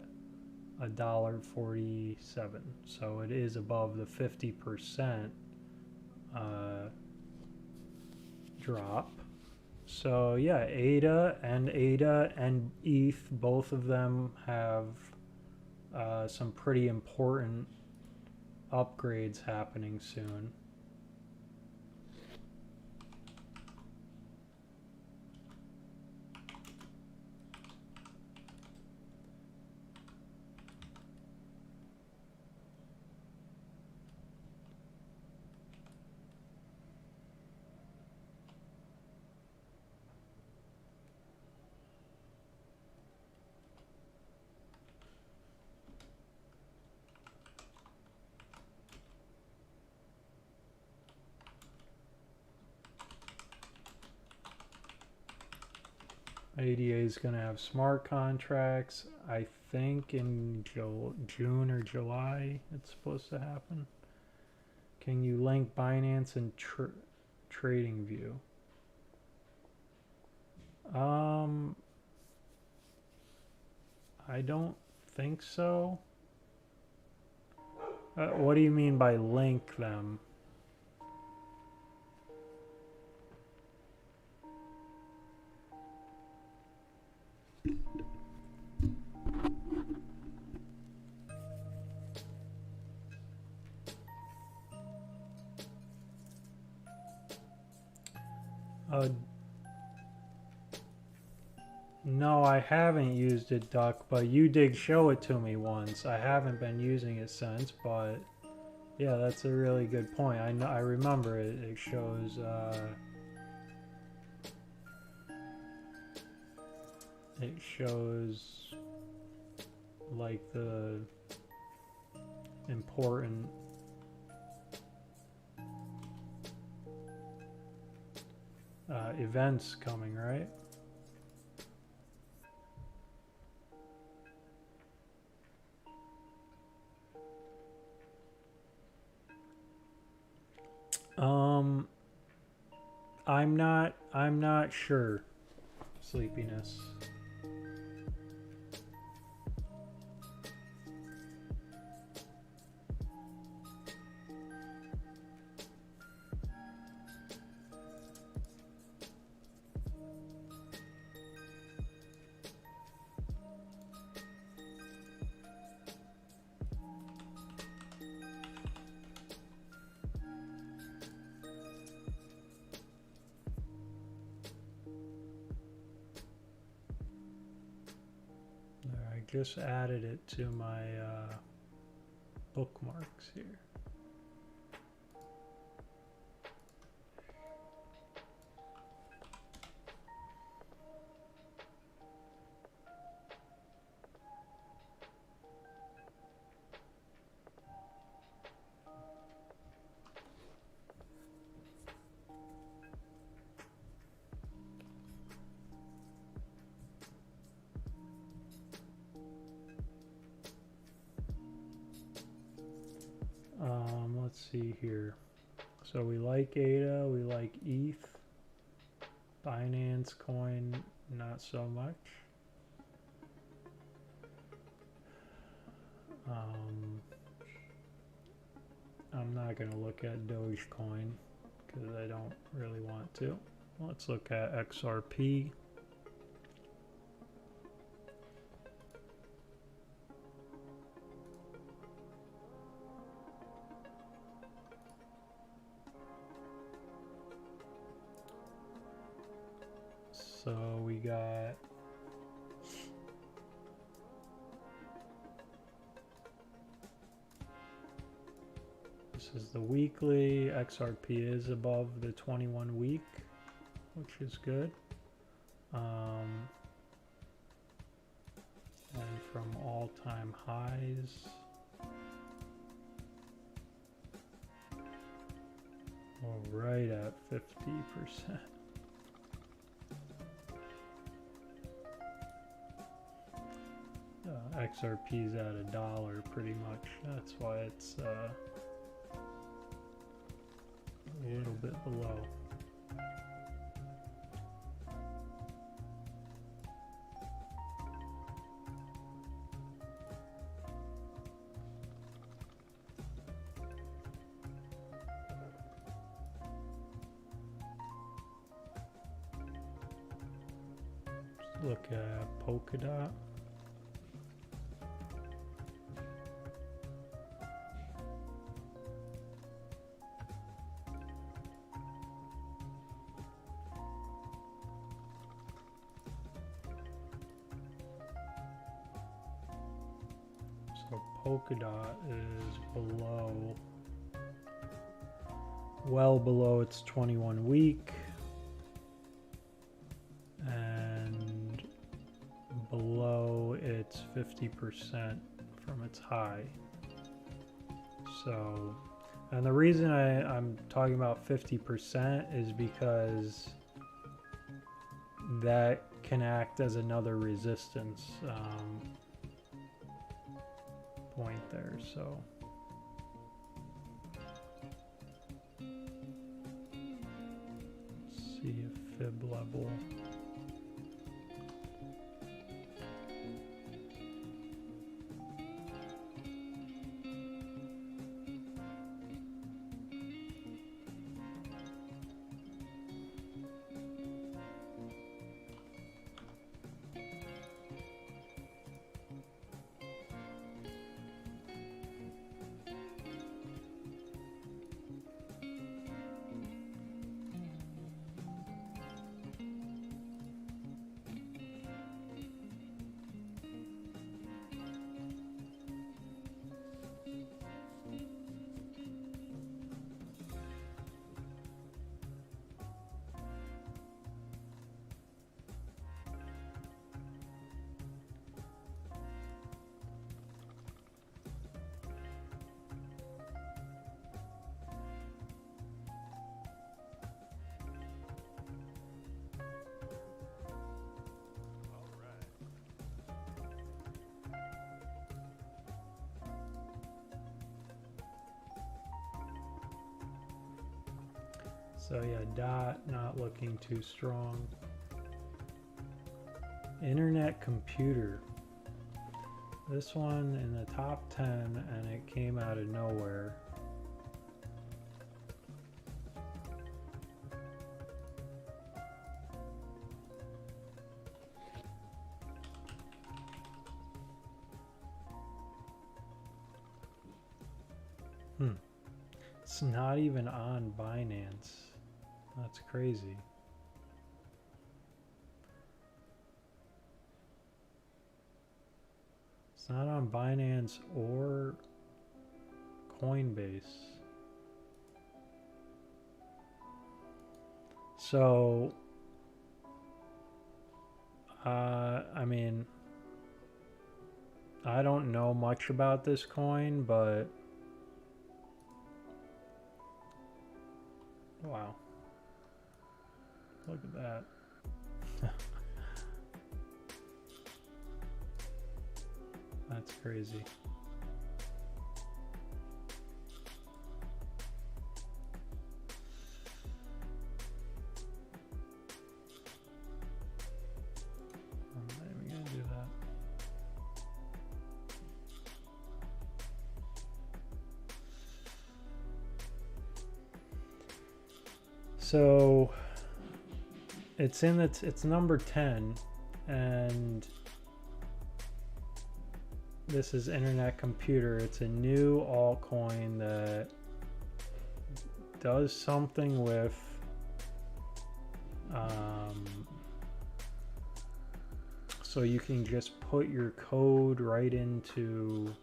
$1.47. So it is above the 50% drop. So yeah, ADA and ETH, both of them have some pretty important upgrades happening soon. ADA is going to have smart contracts. I think in June or July it's supposed to happen. Can you link Binance and TradingView? I don't think so. What do you mean by link them? No, I haven't used it, Duck, but you did show it to me once. I haven't been using it since, but yeah, that's a really good point. I remember it. It shows like the important events coming, right? I'm not sure. Sleepiness. Just added it to my bookmarks here. Let's see here. So we like ADA, we like ETH, Binance Coin, not so much. I'm not going to look at Dogecoin because I don't really want to. Let's look at XRP. So we got this is the weekly. XRP is above the 21 week, which is good. And from all-time highs. We're right at 50%. XRP is at $1 pretty much. That's why it's a little bit below. Let's look at Polkadot. So Polkadot is below, well below its 21 week and below its 50% from its high. So, and the reason I'm talking about 50% is because that can act as another resistance point there. So let's see a fib level. So yeah, DOT not looking too strong. Internet computer. This one in the top 10 and it came out of nowhere. It's not even on Binance. That's crazy. It's not on Binance or Coinbase. So, I mean, I don't know much about this coin, but wow. Look at that. That's crazy. I'm not even gonna do that. So it's number 10, and this is Internet Computer. It's a new altcoin that does something with so you can just put your code right into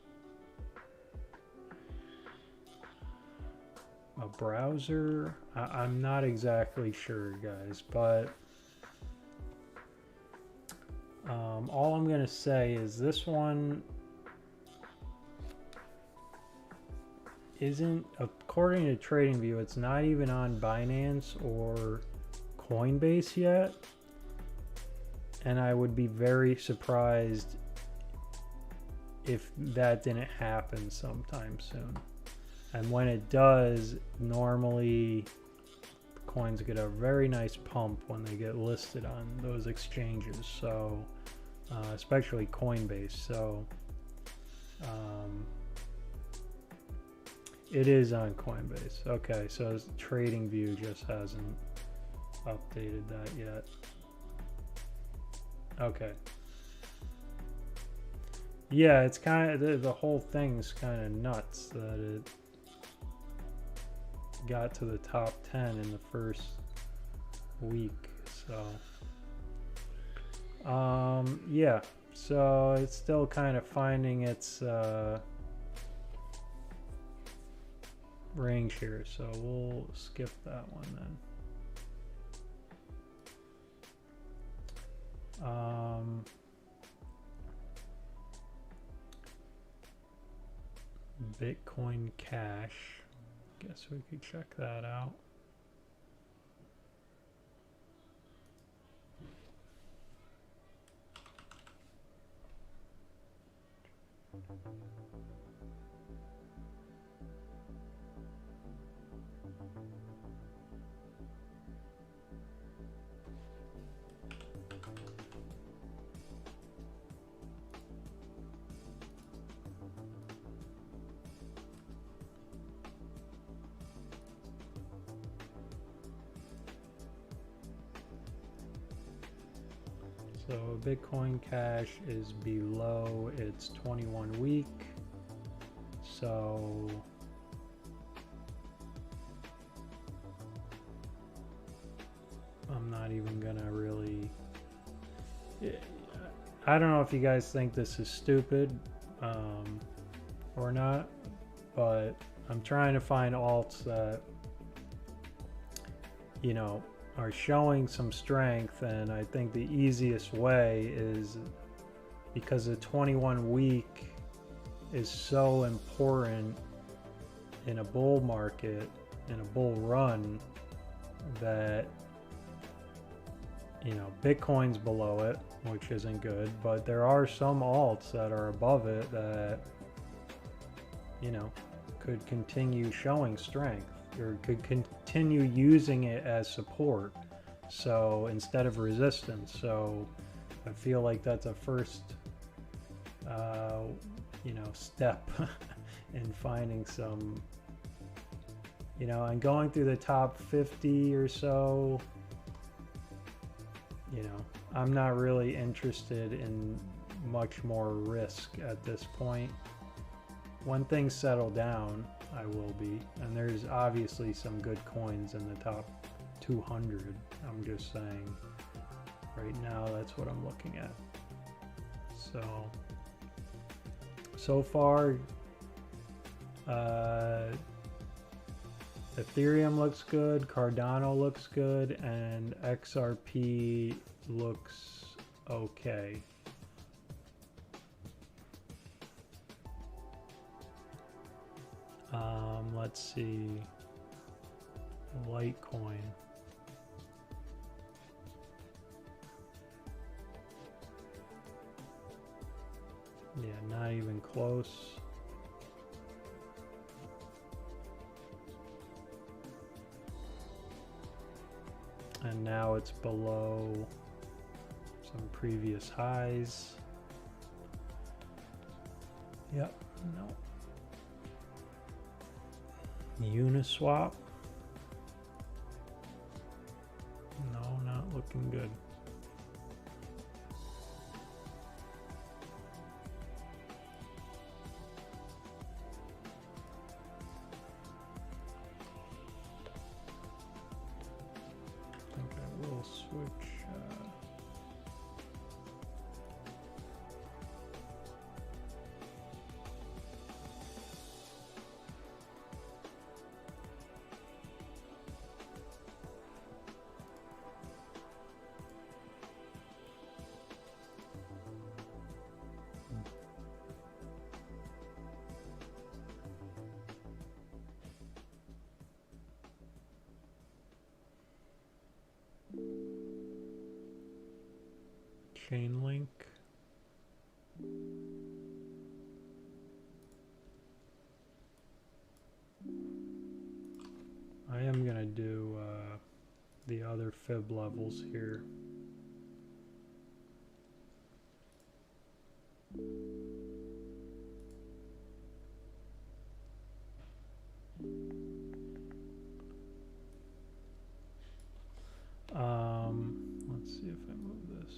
a browser. I'm not exactly sure, guys, but all I'm gonna say is this one isn't, according to TradingView, it's not even on Binance or Coinbase yet, and I would be very surprised if that didn't happen sometime soon. And when it does, normally coins get a very nice pump when they get listed on those exchanges. So especially Coinbase. So it is on Coinbase. Okay, so TradingView just hasn't updated that yet. Okay. Yeah, it's kind of, the whole thing's kind of nuts that it got to the top 10 in the first week. So yeah, so it's still kind of finding its range here, so we'll skip that one then. Bitcoin Cash, guess we could check that out. So Bitcoin Cash is below its 21 week. So I'm not even gonna really, I don't know if you guys think this is stupid or not, but I'm trying to find alts that, you know, are showing some strength, and I think the easiest way is, because the 21 week is so important in a bull market, in a bull run, that, you know, Bitcoin's below it, which isn't good, but there are some alts that are above it that, you know, could continue showing strength, or could continue using it as support, so instead of resistance. So I feel like that's a first you know, step in finding some, you know, and going through the top 50 or so. You know, I'm not really interested in much more risk at this point. When things settle down, I will be. And there's obviously some good coins in the top 200. I'm just saying, right now, that's what I'm looking at. So far, Ethereum looks good, Cardano looks good, and XRP looks okay. Let's see, Litecoin. Yeah, not even close. And now it's below some previous highs. Yep, no. Uniswap. No, not looking good. I think I will switch. Chainlink. I am gonna do the other fib levels here. Let's see if I move this.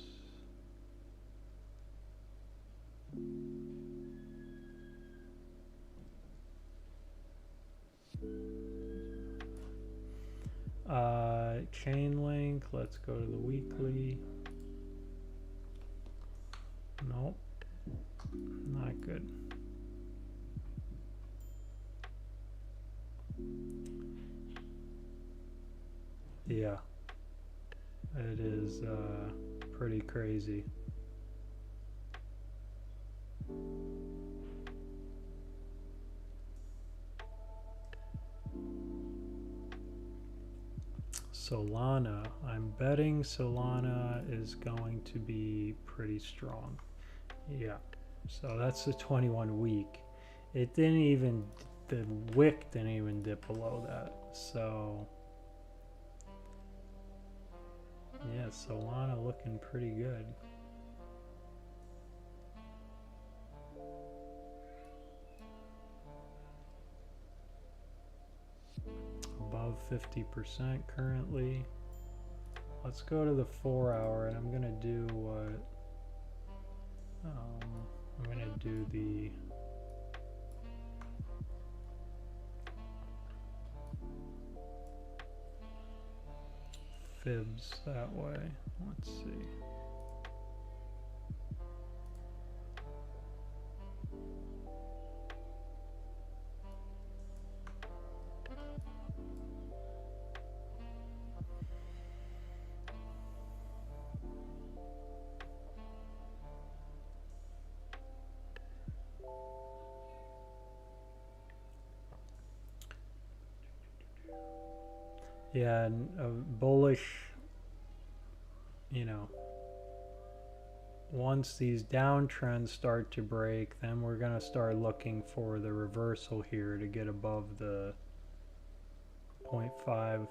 Chainlink, let's go to the weekly. Nope, not good. Yeah, it is pretty crazy. Solana, I'm betting Solana is going to be pretty strong. Yeah, So that's the 21 week. It didn't even, the wick didn't even dip below that. So yeah, Solana looking pretty good. Above 50% currently. Let's go to the 4 hour, and I'm gonna do what I'm gonna do the fibs that way. Let's see. Yeah, and a bullish, you know, once these downtrends start to break, then we're going to start looking for the reversal here to get above the 0.5.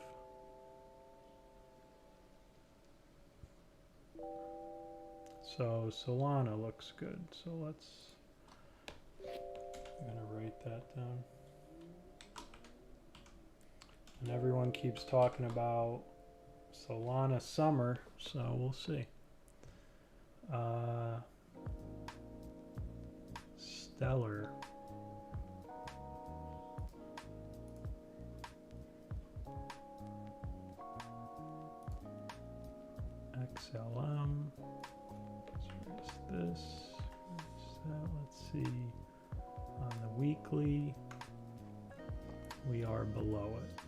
So Solana looks good. So let's, I'm going to write that down. And everyone keeps talking about Solana summer, so we'll see. Stellar. XLM. Where's this? Where's that? Let's see. On the weekly, we are below it.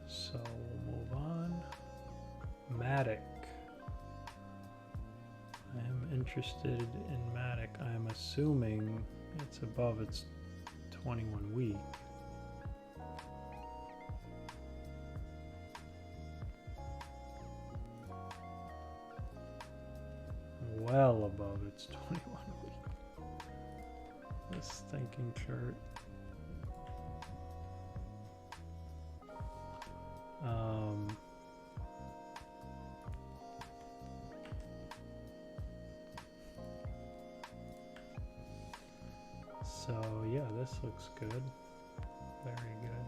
So we'll move on. Matic. I am interested in Matic. I am assuming it's above its 21 week. Well above its 21 week. This stinking chart. So yeah, this looks good. Very good.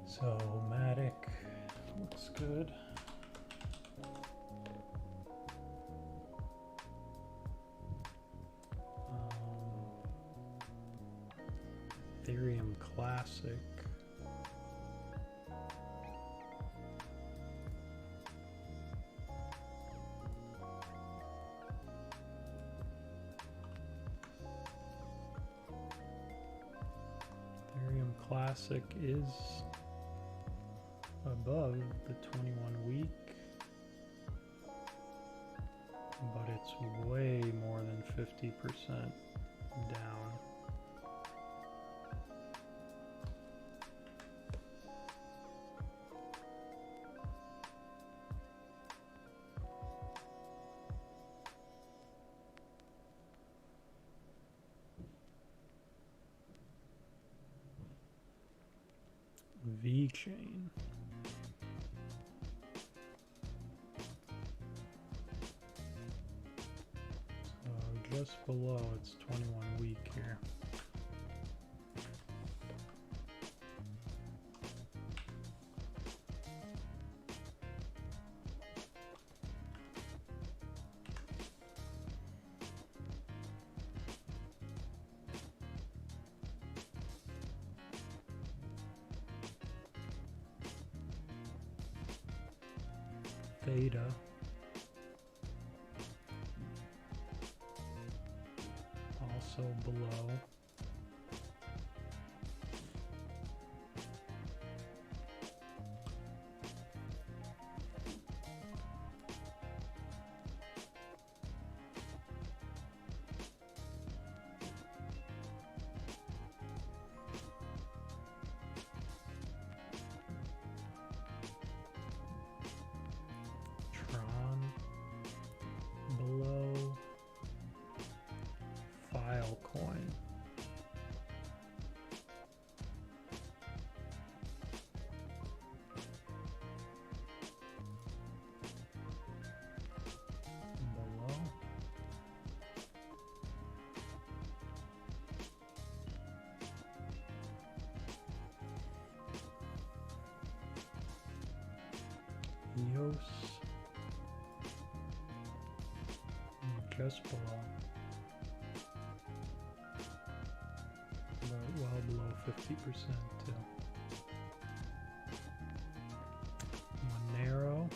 So Matic looks good. Ethereum Classic. Ethereum Classic is above the 21 week, but it's way more than 50% down. VeChain. Just below its 21 week here. Theta. Also below. Below Filecoin. Below EOS. Just below, but well below 50% too. Monero,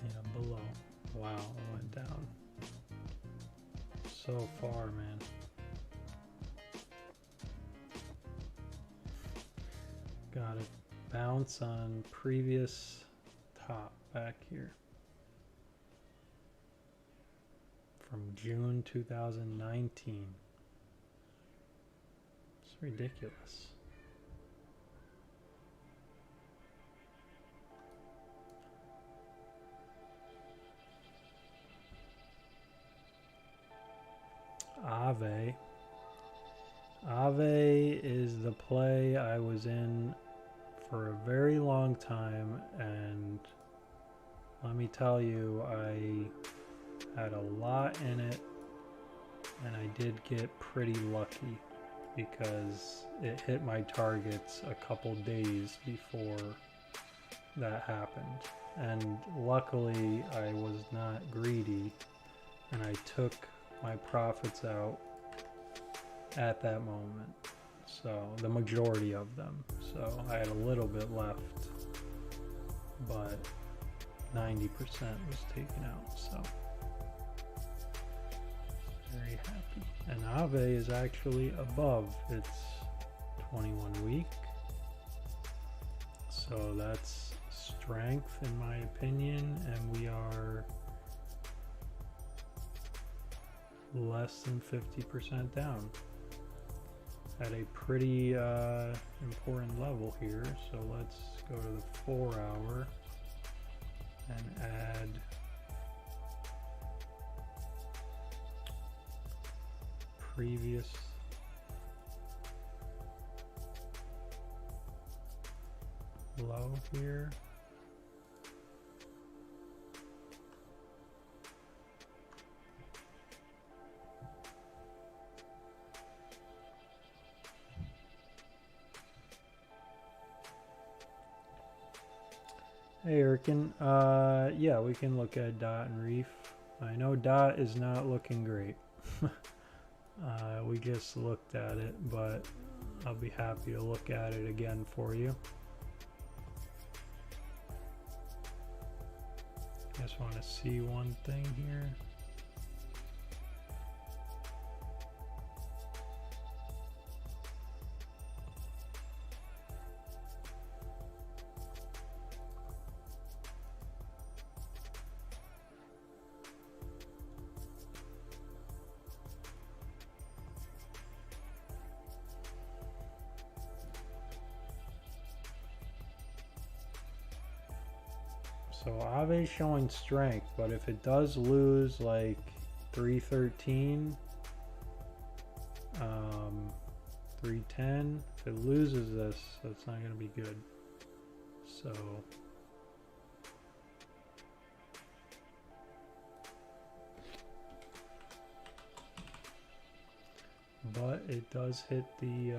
yeah, below. Wow, it went down so far, man. Got it. Bounce on previous top back here from June 2019. It's ridiculous. Aave. Aave is the play I was in for a very long time, and let me tell you, I had a lot in it, and I did get pretty lucky because it hit my targets a couple days before that happened. And luckily I was not greedy, and I took my profits out at that moment, so the majority of them. So I had a little bit left, but 90% was taken out, so very happy. And Aave is actually above its 21 week, so that's strength in my opinion, and we are less than 50% down at a pretty important level here. So let's go to the 4 hour and add previous low here. Hey Erkin, yeah, we can look at Dot and Reef. I know Dot is not looking great. We just looked at it, but I'll be happy to look at it again for you. Just want to see one thing here. So Aave's showing strength, but if it does lose like 313, 310, if it loses this, that's not going to be good. So but it does hit the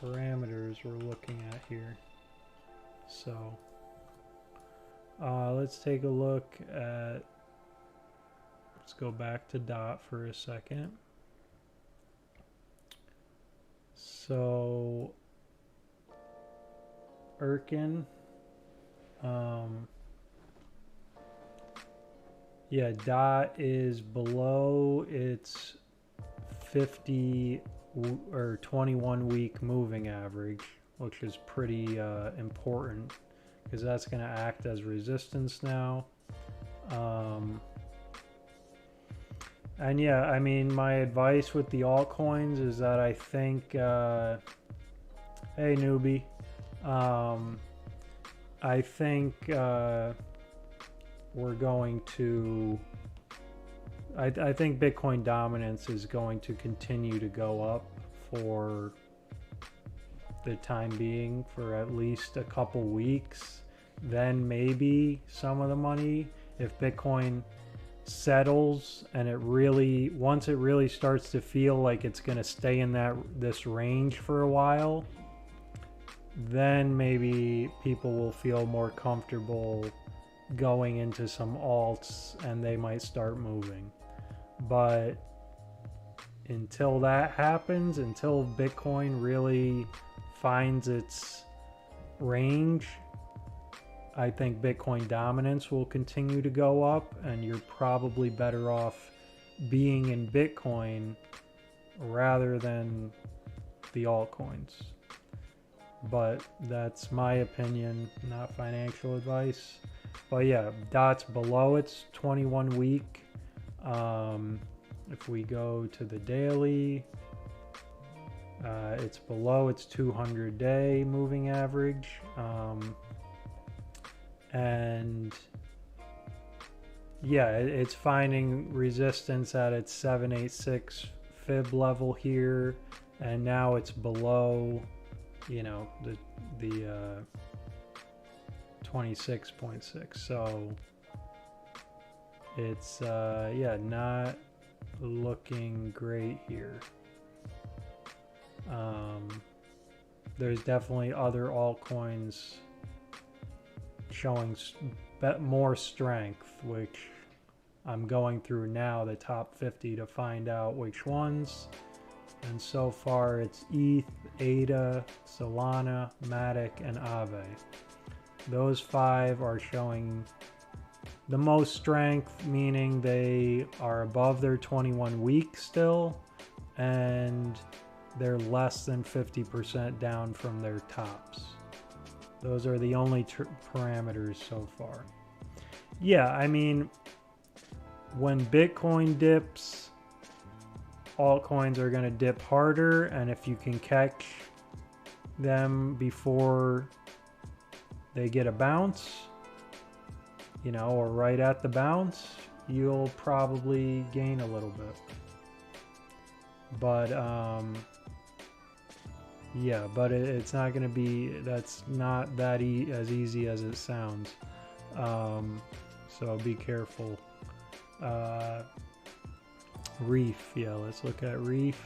parameters we're looking at here. So let's take a look at, let's go back to DOT for a second. So Erkin, yeah, DOT is below its 50 or 21 week moving average, which is pretty important because that's going to act as resistance now. And yeah, I mean, my advice with the altcoins is that I think, hey newbie, I think we're going to, I think Bitcoin dominance is going to continue to go up for the time being for at least a couple weeks. Then maybe some of the money, if Bitcoin settles and it really, once it really starts to feel like it's going to stay in this range for a while, then maybe people will feel more comfortable going into some alts and they might start moving. But until that happens, until Bitcoin really finds its range, I think Bitcoin dominance will continue to go up, and you're probably better off being in Bitcoin rather than the altcoins. But that's my opinion, not financial advice. But yeah, DOT's below its 21 week. If we go to the daily, it's below its 200 day moving average. And yeah, it's finding resistance at its 786 fib level here, and now it's below, you know, the 26.6. So it's yeah, not looking great here. There's definitely other altcoins showing more strength, which I'm going through now, the top 50, to find out which ones. And so far it's ETH, ADA, Solana, Matic, and Aave. Those 5 are showing the most strength, meaning they are above their 21 week still, and they're less than 50% down from their tops. Those are the only parameters so far. Yeah, I mean, when Bitcoin dips, altcoins are going to dip harder, and if you can catch them before they get a bounce, you know, or right at the bounce, you'll probably gain a little bit. But yeah, but it's not going to be, that's not that as easy as it sounds. So be careful. Reef, yeah, let's look at Reef.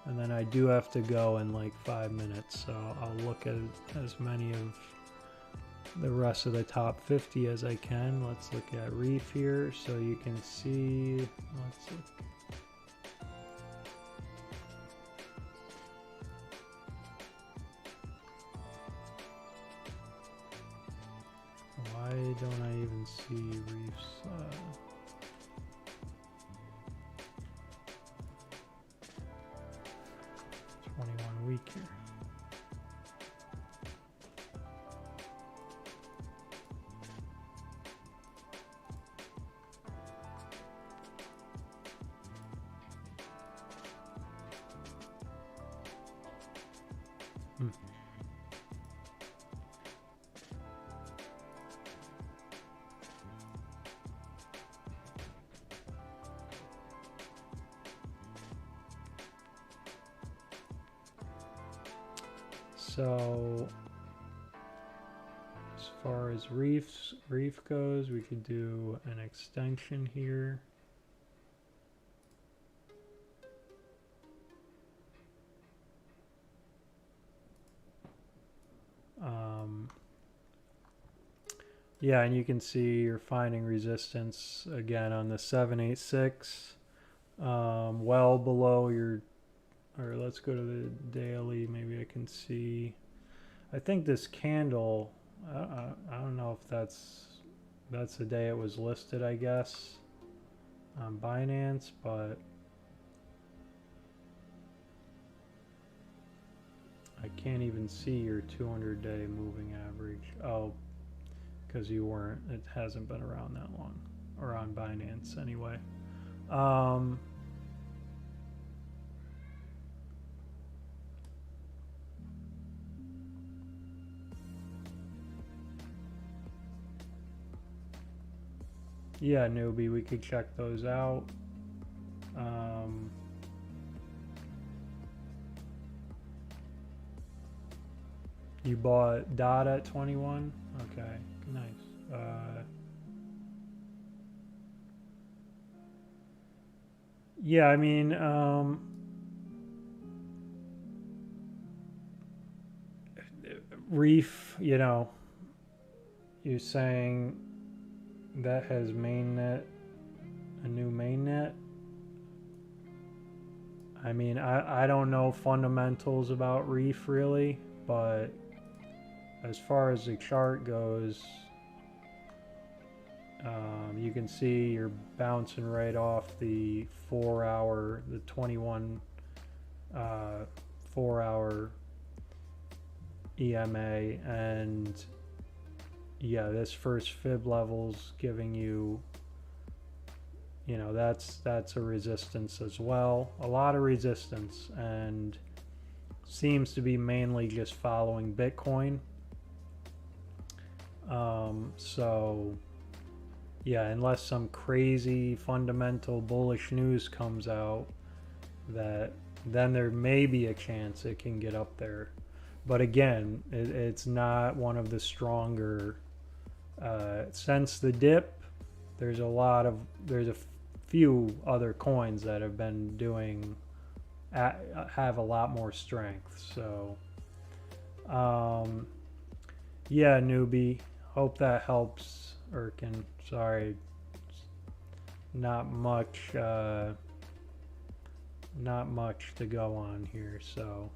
And then I do have to go in like 5 minutes, so I'll look at as many of the rest of the top 50 as I can. Let's look at Reef here so you can see. Let's look. Why don't I even see Reef's 21 week here? So as far as Reef goes, we could do an extension here. Yeah, and you can see you're finding resistance again on the 786, well below your, or let's go to the daily. Maybe I can see. I think this candle, I don't know if that's the day it was listed, I guess, on Binance, but I can't even see your 200-day moving average. Oh, because you weren't, it hasn't been around that long, or on Binance anyway. Yeah, newbie, we could check those out. You bought DOT at 21? Okay, nice. Yeah, I mean, Reef, you know, you're saying that has mainnet, a new mainnet. I mean, I don't know fundamentals about Reef really, but as far as the chart goes, you can see you're bouncing right off the 4-hour, the 21 4-hour EMA, and yeah, this first fib level's giving you, you know, that's a resistance as well, a lot of resistance, and seems to be mainly just following Bitcoin. So yeah, unless some crazy fundamental bullish news comes out, that then there may be a chance it can get up there. But again, it's not one of the stronger. Since the dip, there's a few other coins that have been doing, have a lot more strength. So yeah, newbie, hope that helps. Erkin, sorry, not much to go on here. So,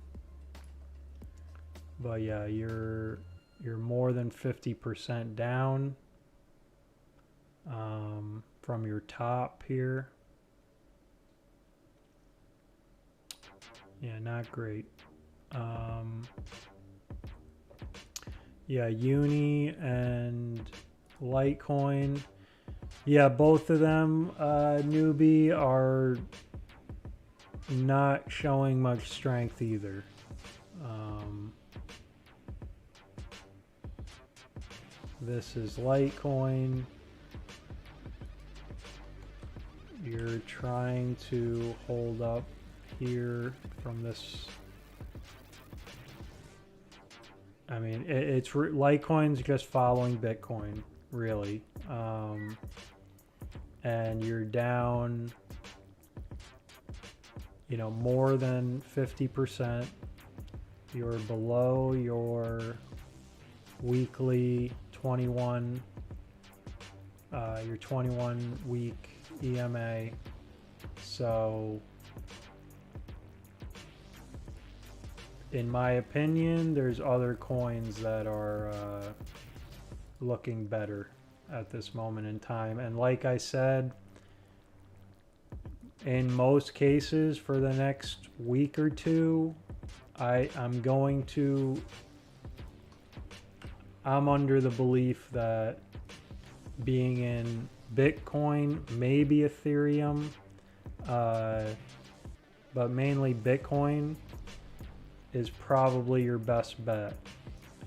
but yeah, you're more than 50% down from your top here. Yeah, not great. Yeah, Uni and Litecoin. Yeah, both of them, newbie, are not showing much strength either. This is Litecoin. You're trying to hold up here from this. I mean, it's Litecoin's just following Bitcoin, really. And you're down, you know, more than 50%. You're below your weekly 21, your 21 week EMA. So in my opinion, there's other coins that are looking better at this moment in time. And like I said, in most cases for the next week or two, I'm under the belief that being in Bitcoin, maybe Ethereum, but mainly Bitcoin is probably your best bet.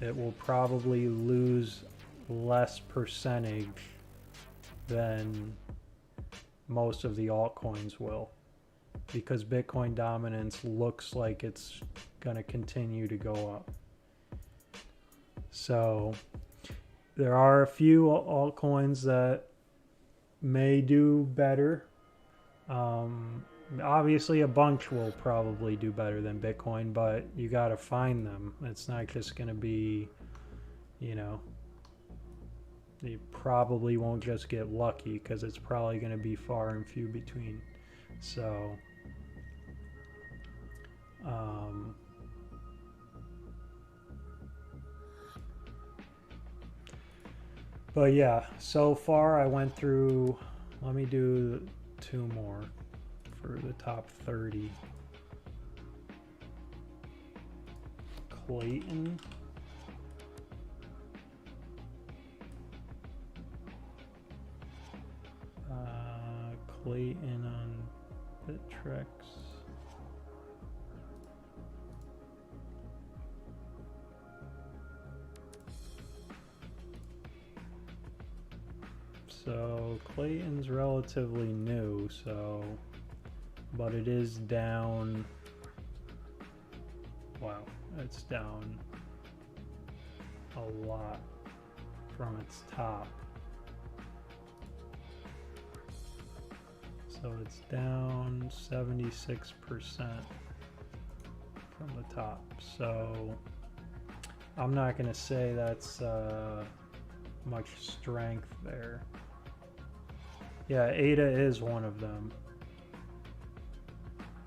It will probably lose less percentage than most of the altcoins will, because Bitcoin dominance looks like it's going to continue to go up. So there are a few altcoins that may do better. Obviously a bunch will probably do better than Bitcoin, but you got to find them. It's not just going to be, you know, You probably won't just get lucky because it's probably going to be far and few between. So, but yeah, so far I went through, let me do 2 more for the top 30. Clayton. Clayton on Bittrex. So Clayton's relatively new, so, but it is down. Wow, it's down a lot from its top. So it's down 76% from the top. So I'm not going to say that's much strength there. Yeah, Aave is one of them.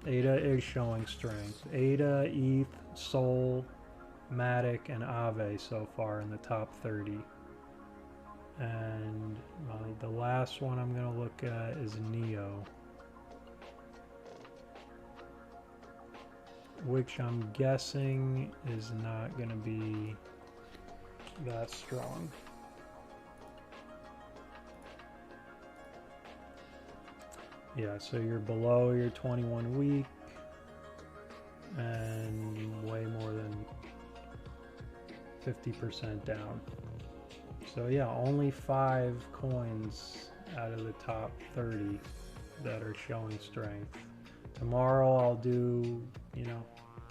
Aave is showing strength. Aave, ETH, Sol, Matic, and Aave so far in the top 30. And the last one I'm going to look at is Neo, which I'm guessing is not going to be that strong. Yeah, so you're below your 21 week and way more than 50% down. So yeah, only 5 coins out of the top 30 that are showing strength. Tomorrow I'll do,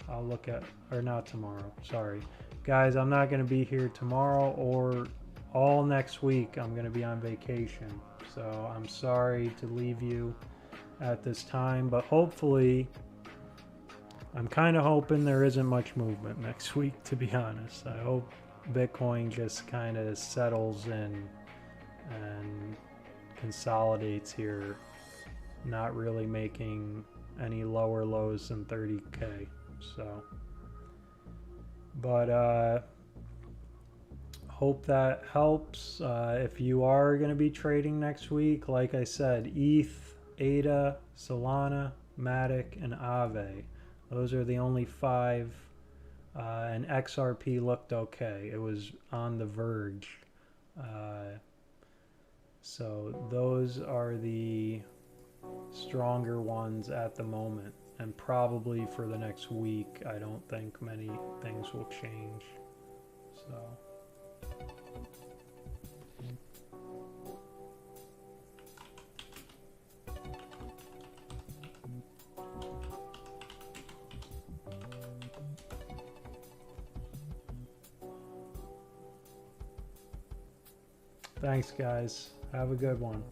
I'll look at, or not tomorrow, sorry. Guys, I'm not going to be here tomorrow or all next week. I'm going to be on vacation. So I'm sorry to leave you at this time, but hopefully, I'm kind of hoping there isn't much movement next week, to be honest. I hope Bitcoin just kind of settles in and consolidates here, not really making any lower lows than 30K. So, but hope that helps. If you are going to be trading next week, like I said, ETH, Aave, Solana, Matic, and Aave. Those are the only 5. And XRP looked okay. It was on the verge. So those are the stronger ones at the moment. And probably for the next week, I don't think many things will change. So. Thanks, guys. Have a good one.